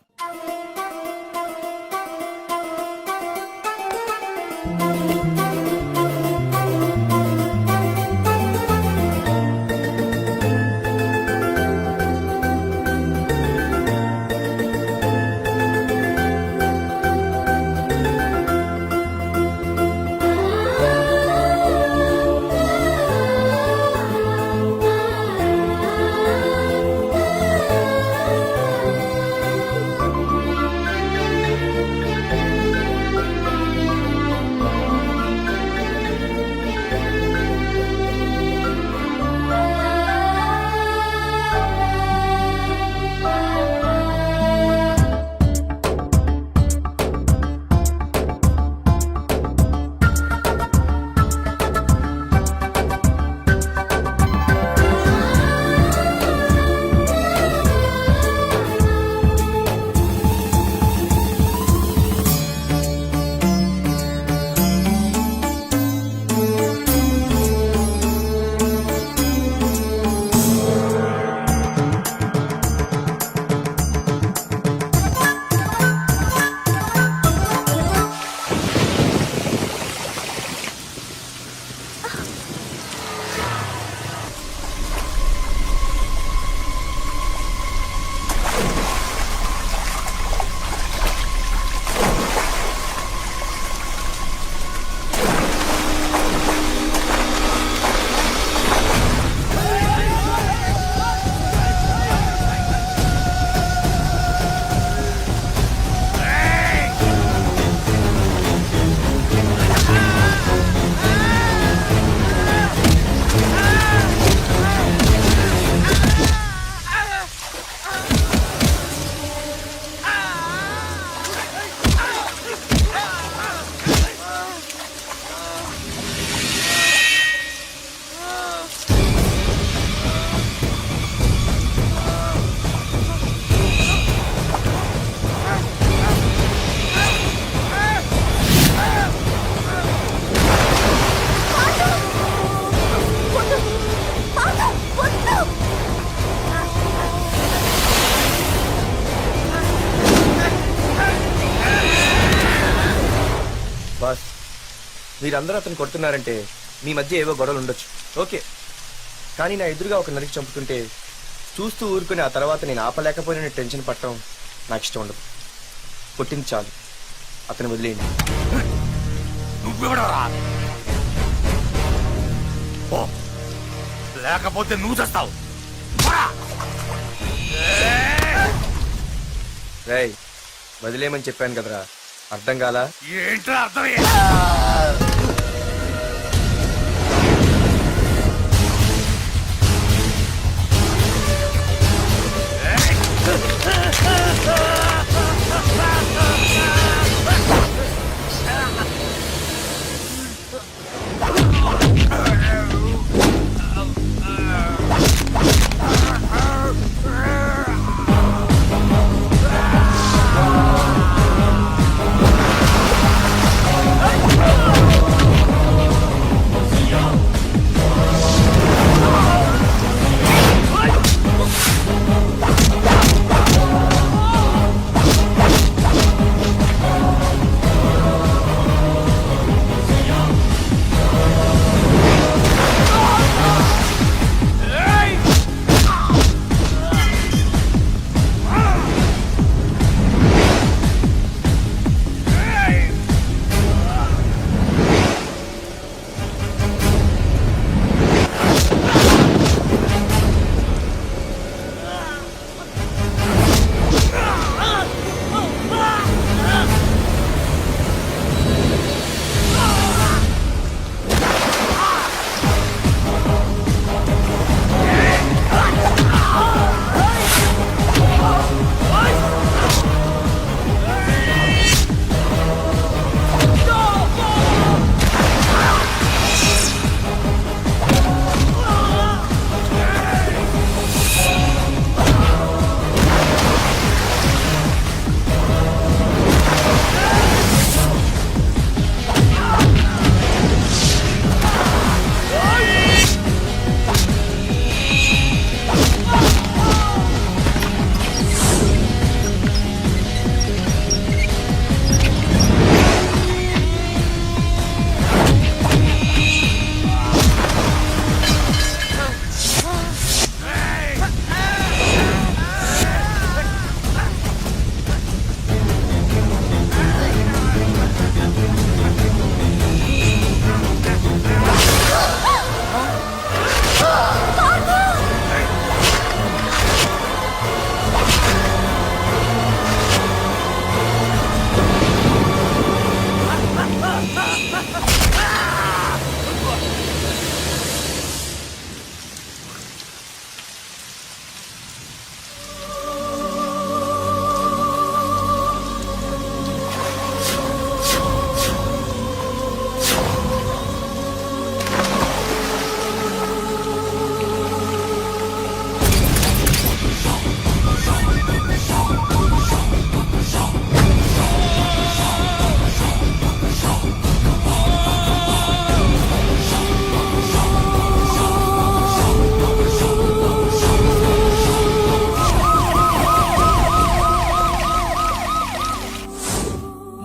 బాస్, మీరందరూ అతను కొడుతున్నారంటే మీ మధ్య ఏవో గొడవలు ఉండొచ్చు, ఓకే. కానీ నా ఎదురుగా ఒక నరికి చంపుతుంటే చూస్తూ ఊరుకుని ఆ తర్వాత నేను ఆపలేకపోయిన టెన్షన్ పట్టడం నాకు ఇష్టం ఉండదు. కొట్టింది చాలు, అతను వదిలేయండి. లేకపోతే నువ్వు చేస్తావు. రేయ్, వదిలేయమని చెప్పాను కదరా, అర్థం కాలా? ఏంట్రా అర్థం? ఆ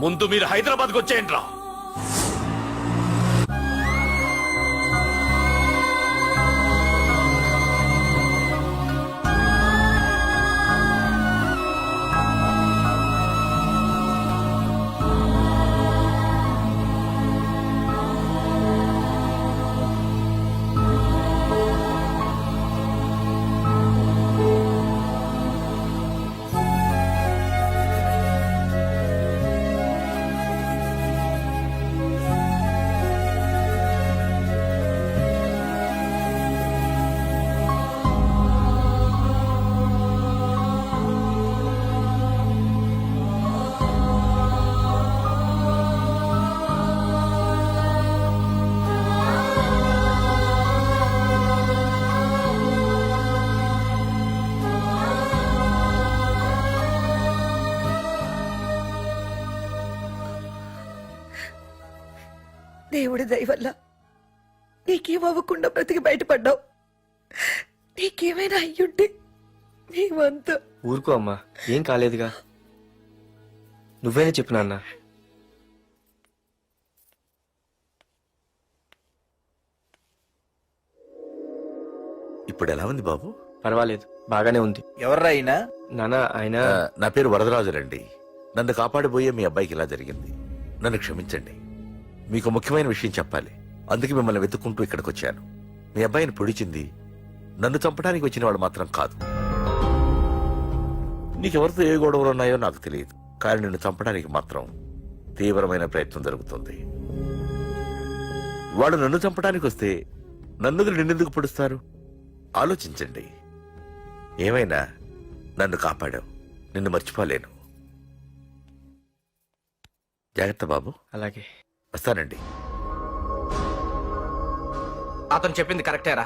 ముందు మీరు హైదరాబాద్కి వచ్చేయండి రా. దేవుడి దయ వల్ల నీకేం అవ్వకుండా బ్రతికి బయటపడ్డావు. నీకేమైనా అయ్యుంటే నీ వంతు. ఊరుకో అమ్మా, ఏం కాలేదుగా. నువ్వేనే చెప్పు నాన్న. ఇప్పుడు ఎలా ఉంది బాబు? పర్వాలేదు, బాగానే ఉంది. ఎవర్రా అయినా? నాన్న ఆయన నా పేరు వరదరాజులండి. నన్ను కాపాడిపోయే మీ అబ్బాయికి ఇలా జరిగింది. నన్ను క్షమించండి. మీకు ముఖ్యమైన విషయం చెప్పాలి. అందుకే మిమ్మల్ని వెతుక్కుంటూ ఇక్కడికి వచ్చాను. మీ అబ్బాయిని పొడిచింది నన్ను చంపడానికి వచ్చిన వాడు మాత్రం కాదు. నీకెవరితో ఏ గొడవలు ఉన్నాయో నాకు తెలియదు, కానీ నిన్ను చంపడానికి మాత్రం తీవ్రమైన ప్రయత్నం జరుగుతుంది. వాడు నన్ను చంపడానికి వస్తే నన్ను నిన్నెందుకు పొడుస్తారు? ఆలోచించండి. ఏమైనా నన్ను కాపాడావు, నిన్ను మర్చిపోలేను. జాగ్రత్త బాబు. అలాగే వస్తానండి. అతను చెప్పింది కరెక్టేరా.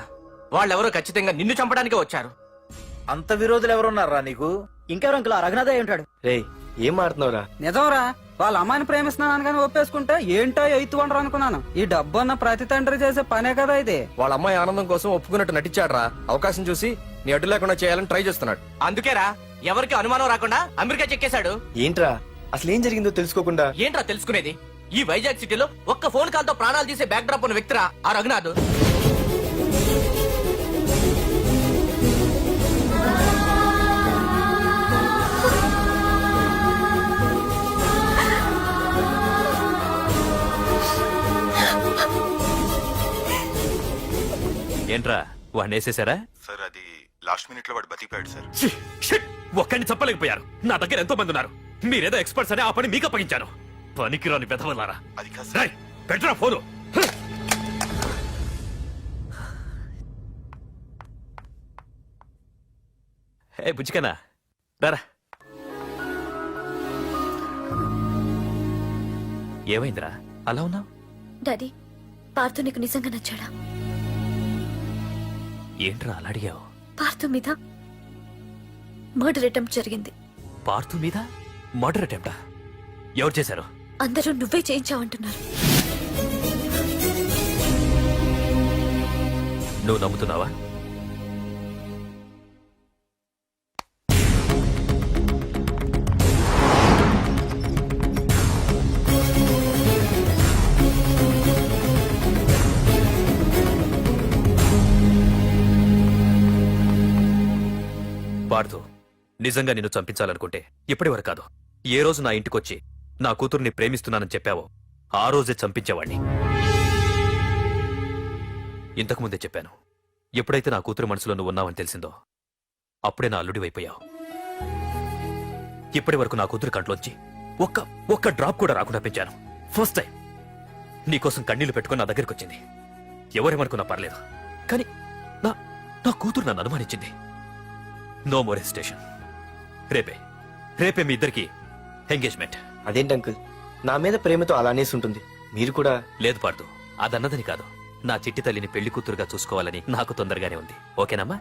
వాళ్ళెవరో ఖచ్చితంగా నిన్ను చంపడానికే వచ్చారు. అంత విరోధులు ఎవరున్నారా నీకు? ఇంకెవరు అంకుల్? రఘునాథ ఉంటాడు. రేయ్, ఏం మాడుతున్నావురా? నిజంరా, వాళ్ళ అమ్మాయిని ప్రేమిస్తున్నాను కానీ ఒప్పేసుకుంటే ఏంటో ఎయిత్ వండర్ అనుకున్నాను. ఈ డబ్బు అన్న ప్రతి తండ్రి చేసే పనే కదా ఇది. వాళ్ళ అమ్మాయి ఆనందం కోసం ఒప్పుకున్నట్టు నటించాడురా. అవకాశం చూసి నీ అడ్డు లేకుండా చేయాలని ట్రై చేస్తున్నాడు. అందుకేరా ఎవరికి అనుమానం రాకుండా అమెరికా చెక్కేశాడు. ఏంట్రా అసలు ఏం జరిగిందో తెలుసుకోకుండా? ఏంట్రా తెలుసుకునేది? ఈ వైజాగ్ సిటీలో ఒక్క ఫోన్ కాల్ తో ప్రాణాలు తీసే బ్యాక్ డ్రాప్ ఉన్న వ్యక్తిరా ఆ రఘునాథ్. ఏంట్రా వాడిని వేసేసారా? సార్ అది లాస్ట్ మినిట్ లో వాడు బతికిపోయాడు సార్. ఒక్కడిని చెప్పలేకపోయారు. నా దగ్గర ఎంతో మంది ఉన్నారు. మీరేదో ఎక్స్పర్ట్స్ అని ఆ పని మీకు అప్పగించాను. పనికిరాని వెధవలారా. అది కాదు సార్. పెట్టరా ఫోను. ఏ బుజ్జికనా రారా. ఏమైందిరా అలా ఉన్నావు? డాడీ, పార్థు నీకు నిజంగా నచ్చాడా? ఏంట్రా అలా అడిగావు? పార్థు మీద మర్డర్ అటెంప్ట్ జరిగింది. పార్థు మీద మర్డర్ అటెంప్టా? ఎవరు చేశారు? అందరూ నువ్వే చేయించావంటున్నారు. నువ్వు నమ్ముతున్నావా? పార్థు, నిజంగా నిన్ను చంపించాలనుకుంటే ఇప్పటి వరకు కాదు, ఏ రోజు నా ఇంటికొచ్చి నా కూతుర్ని ప్రేమిస్తున్నానని చెప్పావో ఆ రోజే చంపించేవాణ్ణి. ఇంతకుముందే చెప్పాను, ఎప్పుడైతే నా కూతురు మనసులో నువ్వు ఉన్నావని తెలిసిందో అప్పుడే నా అల్లుడి వైపోయావు. ఇప్పటి వరకు నా కూతురు కంట్లోంచి ఒక్క డ్రాప్ కూడా రాకుండా పెంచాను. ఫస్ట్ టైం నీకోసం కన్నీళ్లు పెట్టుకుని నా దగ్గరికి వచ్చింది. ఎవరేమనుకున్నా పర్లేదు, కానీ నా కూతురు నన్ను అనుమానించింది. No more hesitation. రేపే మీ ఇద్దరికి ఎంగేజ్మెంట్. అదేంటి అంకుల్, నా మీద ప్రేమతో అలానేసి ఉంటుంది. మీరు కూడా? లేదు పార్దు, అదన్నదని కాదు. నా చిట్టి తల్లిని పెళ్లి కూతురుగా చూసుకోవాలని నాకు తొందరగానే ఉంది. ఓకేనమ్మా?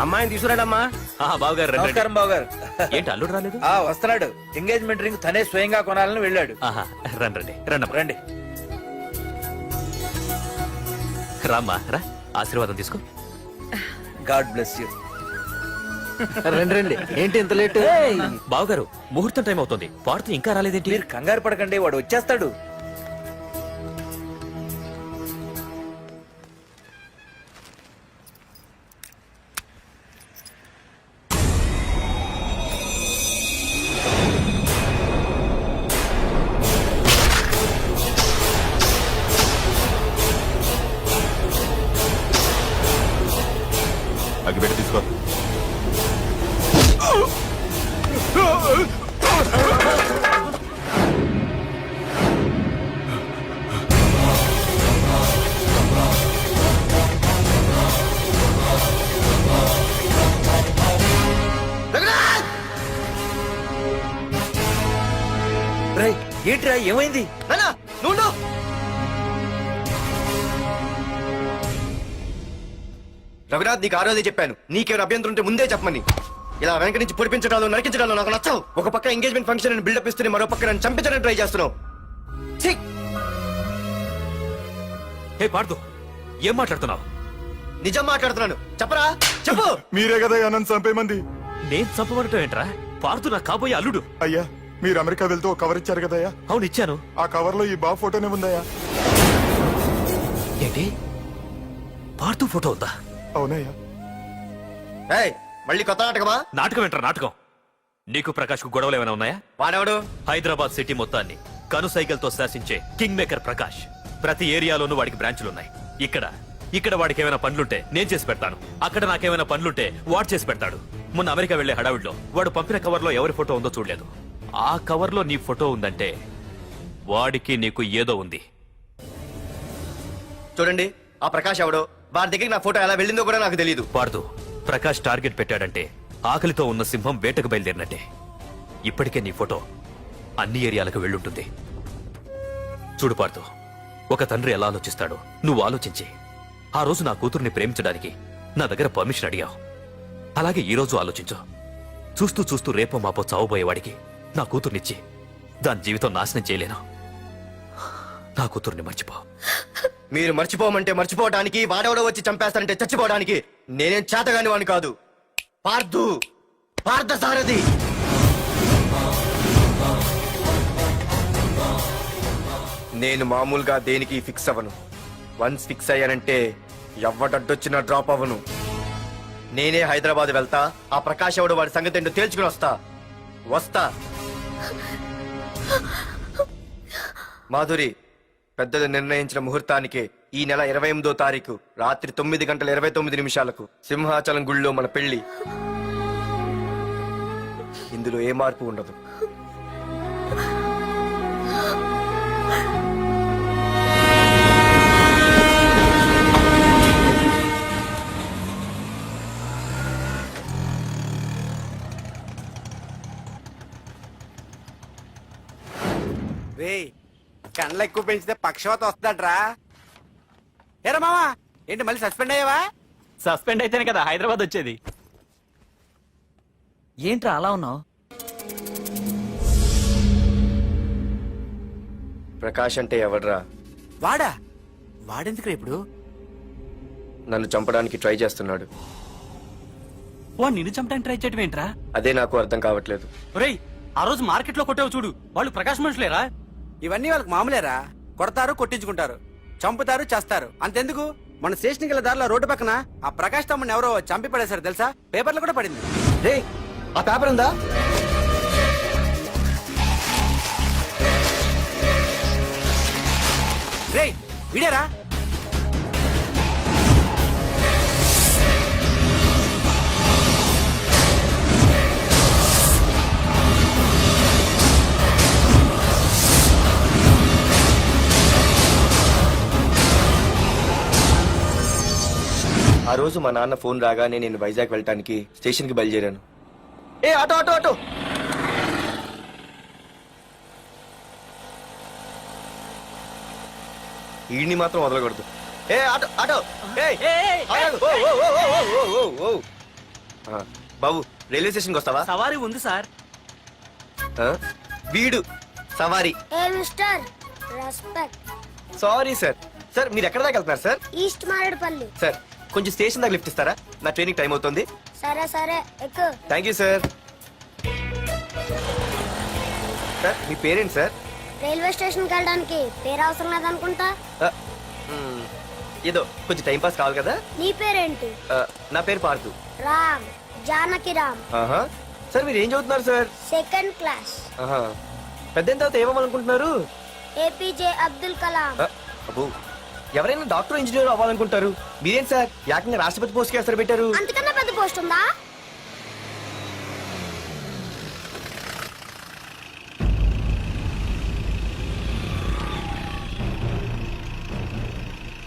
అమ్మాయిని తీసుకురాడమ్మా. బావగారు రండి, రండి. నమస్కారం బావగారు. ఏంటి అల్లుడు రాలేదు? వస్తున్నాడు. ఎంగేజ్మెంట్ రింగ్ తనే స్వయంగా కొనాలని వెళ్ళాడు. రండి రండి రండి రండి. రామ్మా రా, ఆశీర్వాదం తీసుకో. God bless you. రండి రండి, ఏంటి ఇంత లేట్? బావగారు, ముహూర్తం టైం అవుతుంది, పార్తు ఇంకా రాలేదేంటి? మీరు కంగారు పడకండి, వాడు వచ్చేస్తాడు. అగ్గిపెట్టి తీసుకో. రేయ్, ఏంట్రా ఏమైంది? నాన్నా, నువ్వు రఘునాథ్, నీకు ఆ రోజే చెప్పాను, నీకేమైనా అభ్యంతరం ఉంటే ముందే చెప్పమని. ఇలా వెనక నుంచి పొడిపించడాలు నరికించడాలు నాకు నచ్చవు. ఒక పక్క ఎంగేజ్మెంట్ ఫంక్షన్ అని బిల్డప్ ఇస్తూనే మరో పక్క నన్ను చంపించడానికి ట్రై చేస్తున్నావు. ఛీ! హే పార్దు, ఏం మాట్లాడుతున్నావు? నిజం మాట్లాడుతున్నాను, చెప్పరా, చెప్పు. మీరే కదా నన్ను చంపేమంది. నేను చంపబడటం ఏంట్రా? పార్దు నా కాబోయే అల్లుడు. అయ్యా, మీరు అమెరికా వెళ్తూ ఒక కవర్ ఇచ్చారు కదయ్యా, అవును ఇచ్చాను. ఆ కవర్ లో ఈ బాబు ఫోటోనే ఉందయ్యా. ఏంటి, పార్దు ఫోటో ఉందా? అవునయ్యా. ఏయ్, మళ్ళీ కొత్త నాటకమా? నాటకం ఏంట్రా నాటకం? నీకు ప్రకాష్ కు గొడవలు ఏమైనా ఉన్నాయా? వాడెవడు? హైదరాబాద్ సిటీ మొత్తాన్ని కను సైకిల్తో శాసించే కింగ్ మేకర్ ప్రకాష్. ప్రతి ఏరియాలోనూ వాడికి బ్రాంచులున్నాయి. ఇక్కడ వాడికి ఏమైనా పనులుంటే నేను చేసి పెడతాను, అక్కడ నాకేమైనా పనులుంటే వాడు చేసి పెడతాడు. మొన్న అమెరికా వెళ్లే హడావిడిలో వాడు పంపిన కవర్లో ఎవరి ఫోటో ఉందో చూడలేదు. ఆ కవర్లో నీ ఫోటో ఉందంటే వాడికి నీకు ఏదో ఉంది. చూడండి, ఆ ప్రకాష్ ఎవడో, వారి దగ్గరికి నా ఫోటో ఎలా వెళ్ళిందో కూడా నాకు తెలియదు. పార్దు, ప్రకాష్ టార్గెట్ పెట్టాడంటే ఆకలితో ఉన్న సింహం వేటకు బయలుదేరినట్టే. ఇప్పటికే నీ ఫోటో అన్ని ఏరియాలకు వెళ్ళుంటుంది. చూడు పార్దు, ఒక తండ్రి ఎలా ఆలోచిస్తాడో నువ్వు ఆలోచించి ఆ రోజు నా కూతుర్ని ప్రేమించడానికి నా దగ్గర పర్మిషన్ అడిగావు. అలాగే ఈ రోజు ఆలోచించు. చూస్తూ చూస్తూ రేపో మాపో చావబోయేవాడికి నా కూతుర్నిచ్చి దాని జీవితం నాశనం చేయలేను. నా కూతుర్ని మర్చిపో. మీరు మర్చిపోమంటే మర్చిపోవడానికి, వాడెవడో వచ్చి చంపేస్తానంటే చచ్చిపోవడానికి నేనేం చేతగాని వాడిని కాదు. పార్థసారథి. నేను మామూలుగా దేనికి ఫిక్స్ అవ్వను. వన్స్ ఫిక్స్ అయ్యానంటే ఎవ్వడడ్డొచ్చినా డ్రాప్ అవ్వను. నేనే హైదరాబాద్ వెళ్తా, ఆ ప్రకాష్ ఎవడు వాడి సంగతి ఏంటో తేల్చుకుని వస్తా. మాధురి, పెద్దలు నిర్ణయించిన ముహూర్తానికి ఈ నెల 28వ తారీఖు రాత్రి 9:29 సింహాచలం గుళ్ళో మన పెళ్లి. ఇందులో ఏ మార్పు ఉండదు. రేయ్, కండ్లు ఎక్కువ పెంచితే పక్షవాత వస్తాడ్రా. ఏరా మామా, ఏంటి మళ్ళీ సస్పెండ్ అయ్యావా? సస్పెండ్ అయితేనే కదా హైదరాబాద్ వచ్చేది. ఏంట్రా అలా ఉన్నావు? ప్రకాష్ అంటే ఎవడ్రా? వాడెందుకు ఇప్పుడు నన్ను చంపడానికి ట్రై చేస్తున్నాడు. వాడు నిన్ను చంపడానికి ట్రై చేయడం ఏంట్రా? అదే నాకు అర్థం కావట్లేదు. ఒరేయ్, ఆ రోజు మార్కెట్ లో కొట్టావు చూడు, వాళ్ళు ప్రకాశ్ మనుషులేరా? ఇవన్నీ వాళ్ళకి మామూలేరా. కొడతారు, కొట్టించుకుంటారు, చంపుతారు, చేస్తారు. అంతెందుకు, మన స్టేషన్కి వెళ్ళే దారిలో రోడ్డు పక్కన ఆ ప్రకాష్ తమ్ముని ఎవరో చంపి పడేశారు తెలుసా? పేపర్లో కూడా పడింది. రే, ఆ పేపర్ ఉందా? రేయ్, విడేరా. ఆ రోజు మా నాన్న ఫోన్ రాగానే నేను వైజాగ్ వెళ్ళటానికి స్టేషన్ కి బయలుదేరాను. ఏ ఆటో ఆటో ఆటో! ఈడిని మాత్రం వదలకూడదు. ఏ ఆటో ఆటో! ఆగు! బాబు, రైల్వే స్టేషన్కి వస్తావా? సవారీ ఉంది సార్. వీడు సవారీ. సారీ సార్, సార్ మీరు ఎక్కడ దాకా వెళ్తున్నారు సార్? ఈస్ట్ మారేడుపల్లి. సార్ కొంచెం స్టేషన్ దాకా లిఫ్ట్ ఇస్తారా? నా ట్రైనింగ్ టైం అవుతుంది. సరే సరే ఎక్కు. Thank you sir. సార్ మీ పేరేంటి సార్? రైల్వే స్టేషన్ కి వెళ్ళడానికి పేరు అవసరం లేదనుకుంటా. ఆ, ఏదో కొంచెం టైం పాస్ కావాలి కదా. నీ పేరేంటి? నా పేరు పార్థు. రామ్, జానకి రామ్. ఆహా. సార్ మీరు ఏం చదువుతున్నారు సార్? Second class. ఆహా. పెద్ద తర్వాత ఏమనుకుంటున్నారు? ఏపీజే అబ్దుల్ కలాం. అబ్బో, ఎవరైనా డాక్టర్ ఇంజనీర్ అవ్వాలనుకుంటారు. మీరేం సార్ ఏకంగా రాష్ట్రపతి పోస్ట్ కి ఎసరు పెట్టారు? అంతకన్నా పెద్ద పోస్ట్ ఉందా?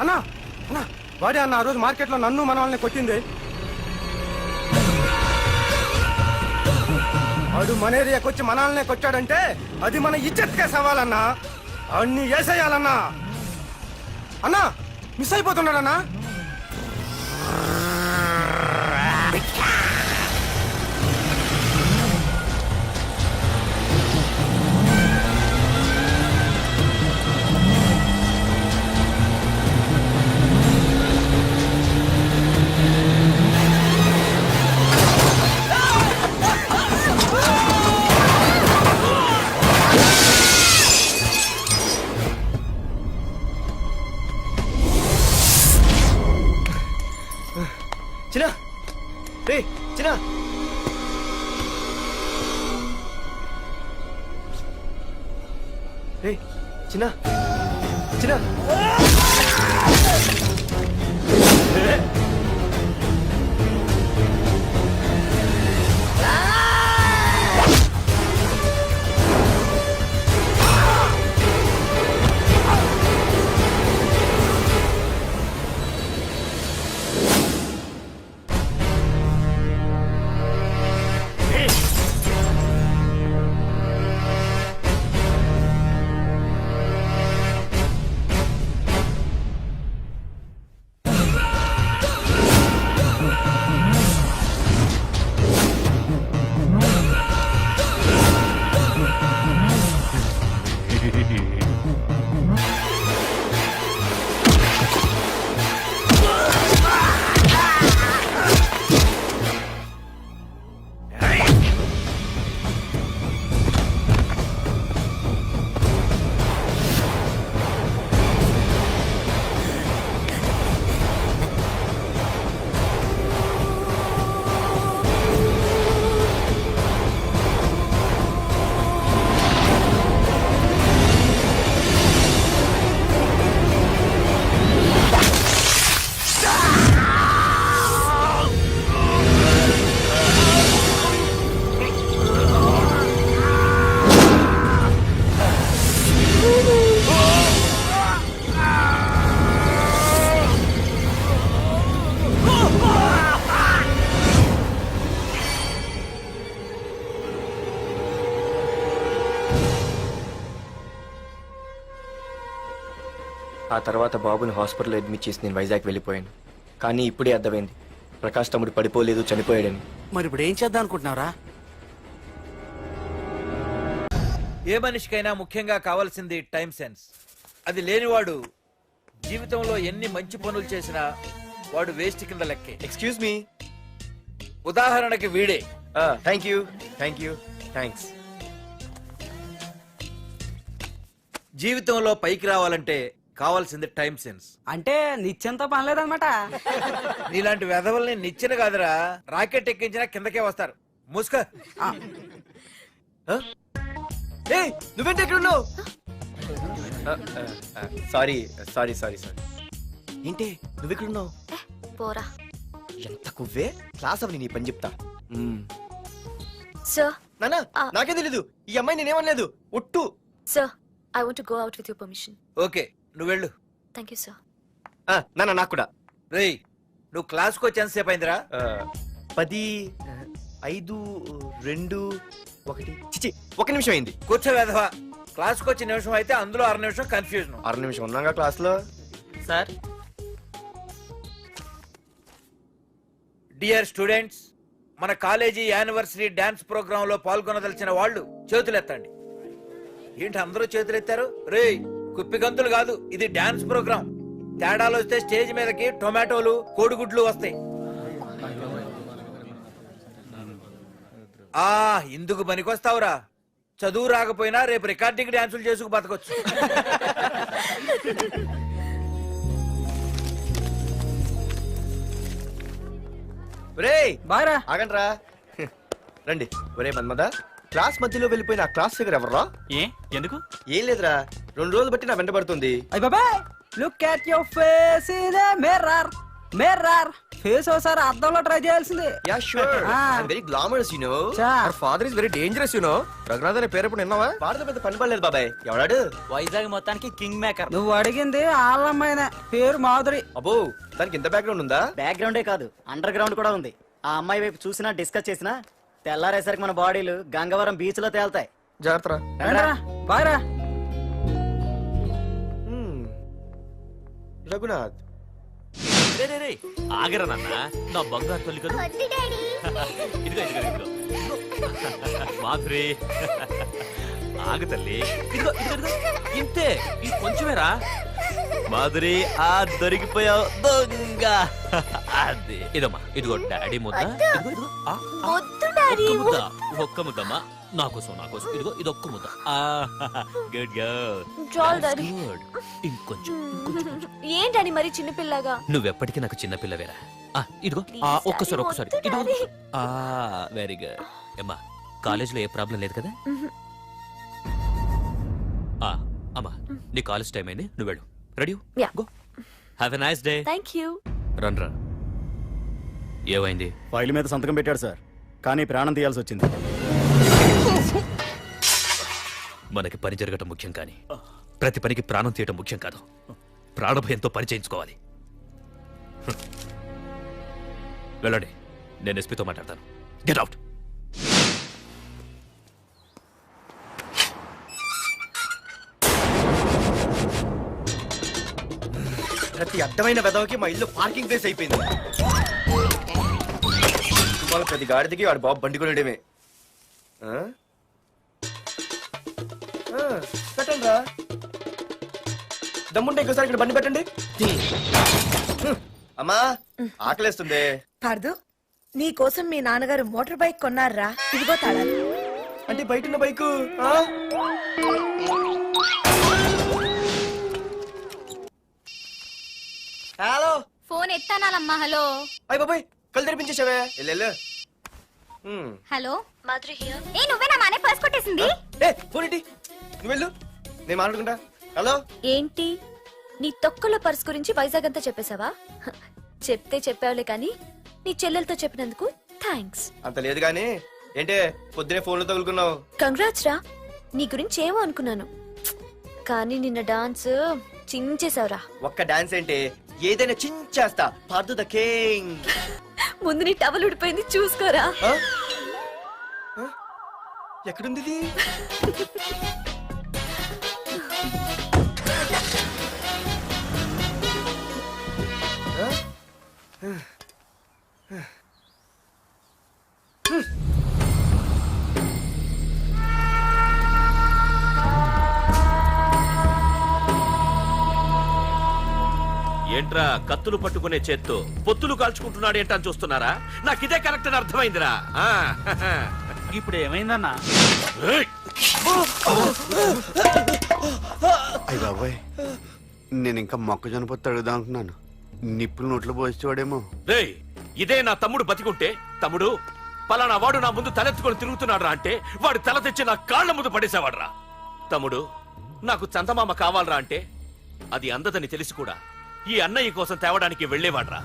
అన్నా అన్నా వాడే అన్న ఆ రోజు మార్కెట్ లో నన్ను మన వాళ్ళని కొట్టింది. వాడు మన ఏరియాకి వచ్చి మన వాళ్ళనే కొట్టాడంటే అది మన ఇజ్జత్కే సవాలన్నా. అన్ని వేసేయాలన్నా. అన్నా మిస్ అయిపోతున్నాడన్నా. చిన్న రే చిన్న రే చిన్న చిన్న ఆ తర్వాత బాబుని హాస్పిటల్ అడ్మిట్ చేసి నేను వైజాగ్ వెళ్ళిపోయాను. కానీ ఇప్పుడే అర్థమైంది ప్రకాష్ తమ్ముడు పడిపోలేదు, చనిపోయాడని. మరి ఇప్పుడు ఏం చేద్దాం అనుకుంటున్నారా? ఏ మనిషికైనా ముఖ్యంగా కావాల్సింది టైం సెన్స్. అది లేనివాడు జీవితంలో ఎన్ని మంచి పనులు చేసినా వాడు వేస్ట్ కింద లెక్కే. Excuse me. ఉదాహరణకి వీడే. Thank you thanks. జీవితంలో పైకి రావాలంటే కావాల్సింది టైం సెన్స్. అంటే నిత్యంతో పనిలేదన్నమాట. నీలాంటి వెధవల్ని నిచ్చిన కాదురా, రాకెట్ ఎక్కించినా కిందకే వస్తారు. ముసుక. నువ్వేంటి ఎక్కడ ఉన్నావు? సారీ ఏంటి నువ్వు ఎక్కడ ఉన్నావు? పోరా. ఎంత కువ్వే. క్లాస్ అవని నీ పని చెప్తా. సార్. నానా నాకే తెలీదు. ఈ అమ్మాయి నేనేమనలేదు. ఒట్టు. Sir, I want to go out with your permission. Okay, నువ్వు వెళ్ళు. Thank you, sir. నానా నాకు కూడా. రేయ్, నువ్వు క్లాస్కి వచ్చి ఎంతసేపు అయిందిరా? 10, 5, 2, 1 చిచి 1 నిమిషం అయింది. కూర్చో వెధవా. క్లాస్కి వచ్చి నిమిషం అయితే అందులో 6 నిమిషం కన్ఫ్యూజన్. 6 నిమిషం ఉన్నాగా క్లాస్ లో. సార్ డియర్ స్టూడెంట్స్, మన కాలేజీ యానివర్సరీ డాన్స్ ప్రోగ్రామ్ లో పాల్గొనదలిచిన వాళ్ళు చేతులెత్తండి. ఏంటి అందరూ చేతులెత్తారు? రేయ్, కుప్పి గంతులు కాదు, ఇది డాన్స్ ప్రోగ్రామ్. తేడాలు వస్తే స్టేజ్ మీదకి టొమాటోలు కోడిగుడ్లు వస్తాయి. ఆ ఇందుకు పనికొస్తావురా. చదువు రాకపోయినా రేపు రికార్డింగ్ డాన్సులు చేసుకు బతకొచ్చు. ఒరేయ్ బాయ్రా ఆగండ్రా. రండి. ఒరే మన్మద, క్లాస్ మధ్యలో వెళ్ళిపోయిన ఆ క్లాస్ ఫిగర్ ఎవర్రా? ఏ ఎందుకు? ఏం లేదురా, 2 రోజులు బట్టి నా వెంట పడుతుంది. అయ్య బాబాయ్ look at your face in a mirror. Mirror face ఒకసారి అద్దంలో ట్రై చేయాల్సింది. Yeah sure. Ah. I'm very glamorous you know. చా. Our father is very dangerous you know. Raghunath అనే పేరు ఎప్పుడు విన్నావా? వాడితో పెద్ద పని పడలేదు బాబాయ్. ఎవడాడు? వైజాగ్ మొత్తానికి కింగ్ మేకర్. నువ్వు అడిగింది ఆళ్ళమ్మాయినే, పేరు మాధురి. అబ్బో, దానికి ఇంత బ్యాక్గ్రౌండ్ ఉందా? బ్యాక్గ్రౌండే కాదు, అండర్ గ్రౌండ్ కూడా ఉంది. ఆ అమ్మాయి వైపు చూసినా డిస్కస్ చేసినా తెల్లారేసరికి మన బాడీలు గంగవరం బీచ్ లో తేల్తాయి. జాగ్రత్త. బాయ్రా. రఘునాథ్ రే రే రే ఆగరా నాన్న, నా బంగారు తల్లి కదా. ఇదిగో ఇదిగో ఇదిగో మాధురి, ఆగు తల్లి. ఇదిగో ఇదిగో ఇదిగో ఇంతే, ఇది కొంచెమేరా. మాధురి, ఆ దొరికిపోయావు దొంగ. అదే ఇదమ్మా, ఇదిగో డాడీ ముద్ద. ఇదిగో ఇదిగో ఆ, ఆ, ఒక్క ముద్ద, ఒక్క ముద్దమ్మా నా కోసం, నా కోసం. ఇదిగో ఇది ఒక్క ముద్ద. Good girl. గుడ్. ఇంకొంచెం ఏంటని మరి చిన్నపిల్లగా? నువ్వెప్పటికీ నాకు చిన్న పిల్లవేరా. ఇదిగో ఒక్కసారి ఒక్కసారి. ఇదిగో వెరీ గుడ్. అమ్మా, కాలేజీలో ఏ ప్రాబ్లం లేదు కదా? అమ్మా, నీ కాలేజ్ టైం అయింది, నువ్వు వెళ్ళు. Ready? Yeah. Go. Have a nice day. Thank you. Run రా. ఏమైంది? ఫైల్ మీద సంతకం పెట్టాడు సార్, కానీ ప్రాణం తీయాల్సి వచ్చింది. మనకి పని జరగటం ముఖ్యం, కానీ ప్రతి పనికి ప్రాణం తీయటం ముఖ్యం కాదు. ప్రాణభయంతో పని చేయించుకోవాలి. వెళ్ళండి, నేను ఎస్పీతో మాట్లాడతాను. Get out. ప్రతి అడ్డమైన వెదవకి మా ఇల్లు పార్కింగ్ ప్లేస్ అయిపోయింది. వాళ్ళ ప్రతి గాడిదకి వాడు బాబు బండి కొనడమే. పెట్టండి రా, దమ్ముంటే ఇంకోసారి ఇక్కడ బండి పెట్టండి. అమ్మా, ఆకలేస్తుంది. పార్దు, నీ కోసం మీ నాన్నగారు మోటార్ బైక్ కొన్నారా? ఇదిగో తాళాలు. అంటే బయట ఉన్న బైకు. హలో, ఫోన్ ఎత్తానాలమ్మా. హలో అయ్య బాబాయ్, కళ్ళు తెరిపించేసావే. వెళ్ళు. Hello Madhuri here. ఏ నువ్వేనా మానే పర్స్ కొట్టేసింది? ఫోన్ ఏంటి? నువ్వు వెళ్ళు, నేను మాట్లాడుకుంటా. హలో. ఏంటి నీ తొక్కల పర్స్ గురించి వైజాగ్ అంతా చెప్పేశావా? చెప్తే చెప్పావులే కానీ నీ చెల్లెలతో చెప్పినందుకు థ్యాంక్స్. అంత లేదు గానీ ఏంటే పొద్దునే ఫోన్లో తగులుకున్నావు? కంగ్రాట్స్ రా, నీ గురించి ఏమో అనుకున్నాను, కానీ నిన్న డాన్స్ చించేశావురా. ఒక్క డాన్స్ ఏంటి, ఏదైనా చించేస్తా. Pardhu the king. ముందు నీ టవల్ ఉడిపోయింది, చూసుకోరా. ఎక్కడుంది ఇది? ఏంట్రా కత్తులు పట్టుకునే చేత్తో పొత్తులు కాల్చుకుంటున్నాడు ఏంటని చూస్తున్నారా? నాకు ఇదే కరెక్ట్ అని అర్థమైందిరా. ఇప్పుడు ఏమైందన్నా? అయ్య బాబోయ్, నేను ఇంకా మొక్కజొన్న పొత్తు అడుగుదాం అనుకున్నాను. నిప్పులు నోట్లో పోసేవాడేమో. రేయ్, ఇదే నా తమ్ముడు బతికుంటే, తమ్ముడు పలానా వాడు నా ముందు తలెత్తుకొని తిరుగుతున్నాడు రా అంటే వాడు తల తెచ్చి నా కాళ్ల ముందు పడేసేవాడ్రా. తమ్ముడు, నాకు చందమామ కావాలరా అంటే అది అందదని తెలిసి కూడా ఈ అన్నయ్య కోసం తేవడానికి వెళ్లేవాడ్రా.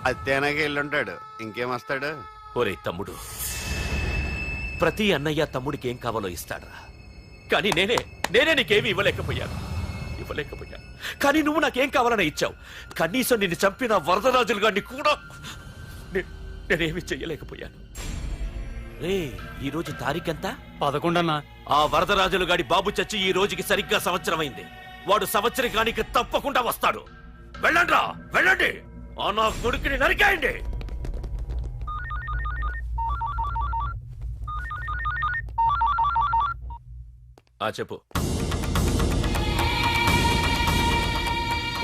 అది తేనాగా వెళ్ళుంటాడు, ఇంకేం వస్తాడు? ఒరే తమ్ముడు, ప్రతి అన్నయ్య తమ్ముడికి ఏం కావాలో ఇస్తాడ్రా. కానీ నేనే నీకేమీ ఇవ్వలేకపోయాను. కానీ నువ్వు నాకేం కావాలని ఇచ్చావు. కనీసం నిన్ను చంపిన వరదరాజులు గారిని కూడా నేనేమి చెయ్యలేకపోయాను. రే, ఈ రోజు తారీఖెంత? 11 అన్నా. ఆ వరదరాజులు గాడి బాబు చచ్చి ఈ రోజుకి సరిగ్గా సంవత్సరమైంది. వాడు సంవత్సరానికి తప్పకుండా వస్తాడు. వెళ్ళండ్రా, వెళ్ళండి. ఆ నా కొడుకుని నరికేయండి. చెప్పు.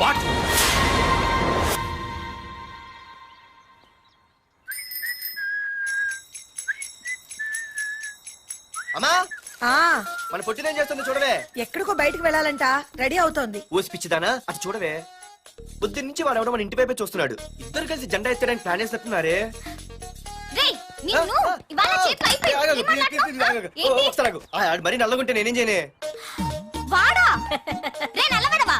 వాట్? అమ్మా ఆ మన పొట్టిదేం చేస్తుంది చూడవే. ఎక్కడికో బయటకు వెళ్ళాలంట, రెడీ అవుతోంది. ఊసి పిచ్చిదానా అటు చూడవే. బుద్ధి నుంచి వాడు ఎవడో మన ఇంటి వైపే చూస్తున్నాడు. ఇద్దరు కలిసి జెండా ఎత్తడానికి ప్లాన్ చేస్తున్నారు. మరి నల్లగుంటే నేనేం చేయనే. వాడా రే నల్లవడవా,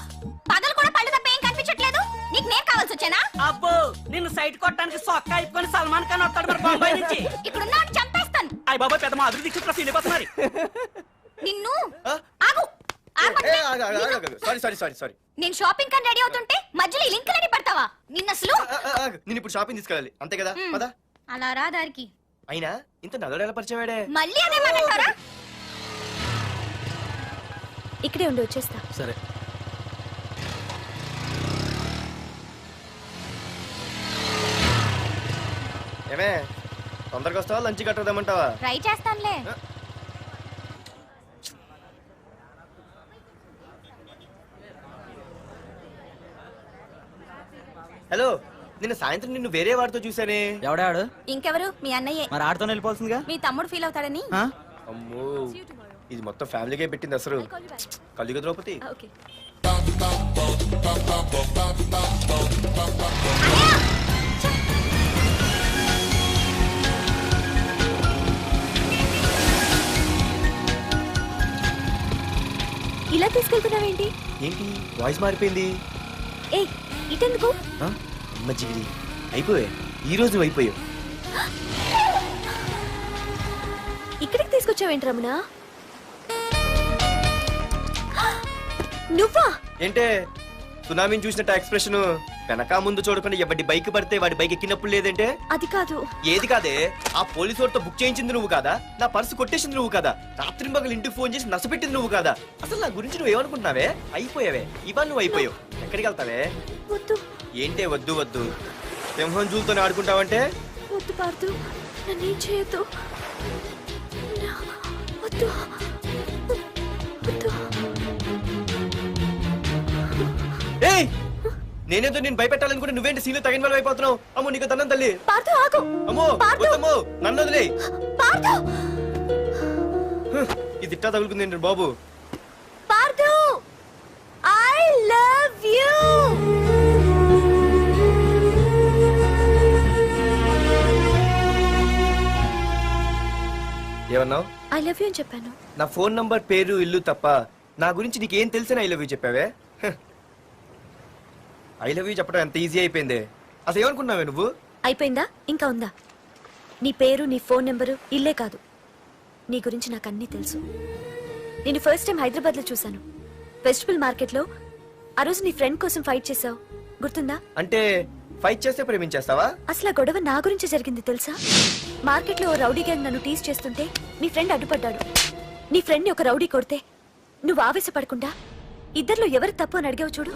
పగలు కూడా పళ్ళు తప్ప ఏం కనిపించట్లేదు. నీకు నేను కావాల్సి వచ్చానా? అబ్బో నిన్ను సైట్ కొట్టడానికి సొక్క అయిపోయి సల్మాన్ ఖాన్ వస్తాడు మరి బొంబాయి నుంచి. ఇక్కడ ఉన్నాడు చంపేస్తాను. అయ్య బాబా పెద్ద మా అభివృద్ధి చూస్తున్నారు. నిన్ను ఆగు సారీ. నేను షాపింగ్ కని రెడీ అవుతుంటే మధ్యలో ఈ లింకులని పడతావా? నిన్న అసలు నేను ఇప్పుడు షాపింగ్ తీసుకెళ్ళాలి అంతే కదా. పదా అలా రా దారికి. అయినా ఇంత నల్లడు ఎలా పరిచయం వాడే. మళ్ళీ అదే మాట్లాడతారా? ఇక్కడే ఉండి వచ్చేస్తా. సరే. ఏమే తొందరగా వస్తావా లంచ్ కట్టదామంటావా? ట్రై చేస్తానులే. హలో, నిన్న సాయంత్రం నిన్ను వేరే వాడితో చూసానే. ఎవడాడు? ఇంకెవరు? మీ అన్నయ్యే. మరి ఆడుతో వెళ్ళిపోవాల్సిందిగా. మీ తమ్ముడు ఫీల్ అవుతాడని. అమ్మో, ఇది మొత్తం ఫ్యామిలీకే పెట్టింది అసలు. కలియుగ ద్రౌపది. ఓకే. ఇలా తీసుకెళ్తున్నావేంటి? ఏంటి వాయిస్ మారిపోయింది? ఏ ఇటెందుకు? అమ్మ జిగిరి అయిపోయా. ఈ రోజు నువ్వు అయిపోయావు. ఇక్కడికి తీసుకొచ్చావేంటి రమణ? నువ్వా? ఏంటే సునామీని చూసినట్టు ఎక్స్ప్రెషన్. వెనక ముందు చూడకుండా ఎవడి బైక్ పడితే వాడి బైక్ ఎక్కినప్పుడు లేదంటే. అది కాదు. ఏది కాదే, ఆ పోలీసు వాడితో బుక్ చేయించింది నువ్వు కాదా? నా పర్సు కొట్టేసింది నువ్వు కాదా? రాత్రి మగలు ఇంటికి ఫోన్ చేసి నసపెట్టింది నువ్వు కాదా? అసలు నా గురించి నువ్వు ఏమనుకుంటున్నావే? అయిపోయావే. ఇవాళ నువ్వు అయిపోయావు. ఎక్కడికి వెళ్తావే? వద్దు. ఏంటే వద్దు వద్దు? సింహం జూలతో ఆడుకుంటావంటే? వద్దు పార్దు, నన్నేం చేయొద్దు. వద్దు వద్దు. ఏయ్, నేనేదో నేను భయపెట్టాలనుకుంటే నువ్వేంటి సీన్లో తగిన వాళ్ళు అయిపోతున్నావు. అమ్మో నీకు దండం తల్లి. పార్దు ఆగు. అమ్మో వద్దమ్మో, నన్ను వదిలే. పార్దు. ఇది ఇట్టా తగులుకుంది ఏంటి బాబు? Pardhu, I love you. ఏమన్నావు? ఐ లవ్ యూ అని చెప్పాను. నా ఫోన్ నంబర్, పేరు, ఇల్లు తప్ప నా గురించి నీకేం తెలిసిన ఐ లవ్ యూ చెప్పావే? ఐ లవ్ యూ చెప్పడం ఎంత ఈజీ అయిపోయింది. అసలు ఏమనుకున్నావే నువ్వు? అయిపోయిందా? ఇంకా ఉందా? నీ పేరు, నీ ఫోన్ నెంబరు, ఇల్లే కాదు, నీ గురించి నాకు అన్నీ తెలుసు. నేను ఫస్ట్ టైం హైదరాబాద్ లో చూశాను, వెజిటబుల్ మార్కెట్ లో. ఆ రోజు నీ ఫ్రెండ్ కోసం ఫైట్ చేసావు, గుర్తుందా? అంటే ఫైట్ చేస్తే ప్రేమించేస్తావా? అసలు ఆ గొడవ నా గురించి జరిగింది తెలుసా? మార్కెట్ లో ఓ రౌడీ గ్యాంగ్ నన్ను టీజ్ చేస్తుంటే నీ ఫ్రెండ్ అడ్డుపడ్డాడు. నీ ఫ్రెండ్ ని ఒక రౌడీ కొడితే నువ్వు ఆవేశపడకుండా ఇద్దర్లో ఎవరు తప్పు అని అడిగావు చూడు,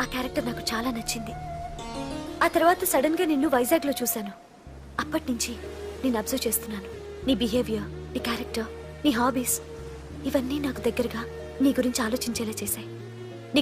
ఆ క్యారెక్టర్ నాకు చాలా నచ్చింది. ఆ తర్వాత సడన్ గా నిన్ను వైజాగ్ లో చూశాను. అప్పటి నుంచి నేను అబ్జర్వ్ చేస్తున్నాను. నీ బిహేవియర్, నీ క్యారెక్టర్, నీ హాబీస్, ఇవన్నీ నాకు దగ్గరగా నీ గురించి ఆలోచించేలా చేశాయి.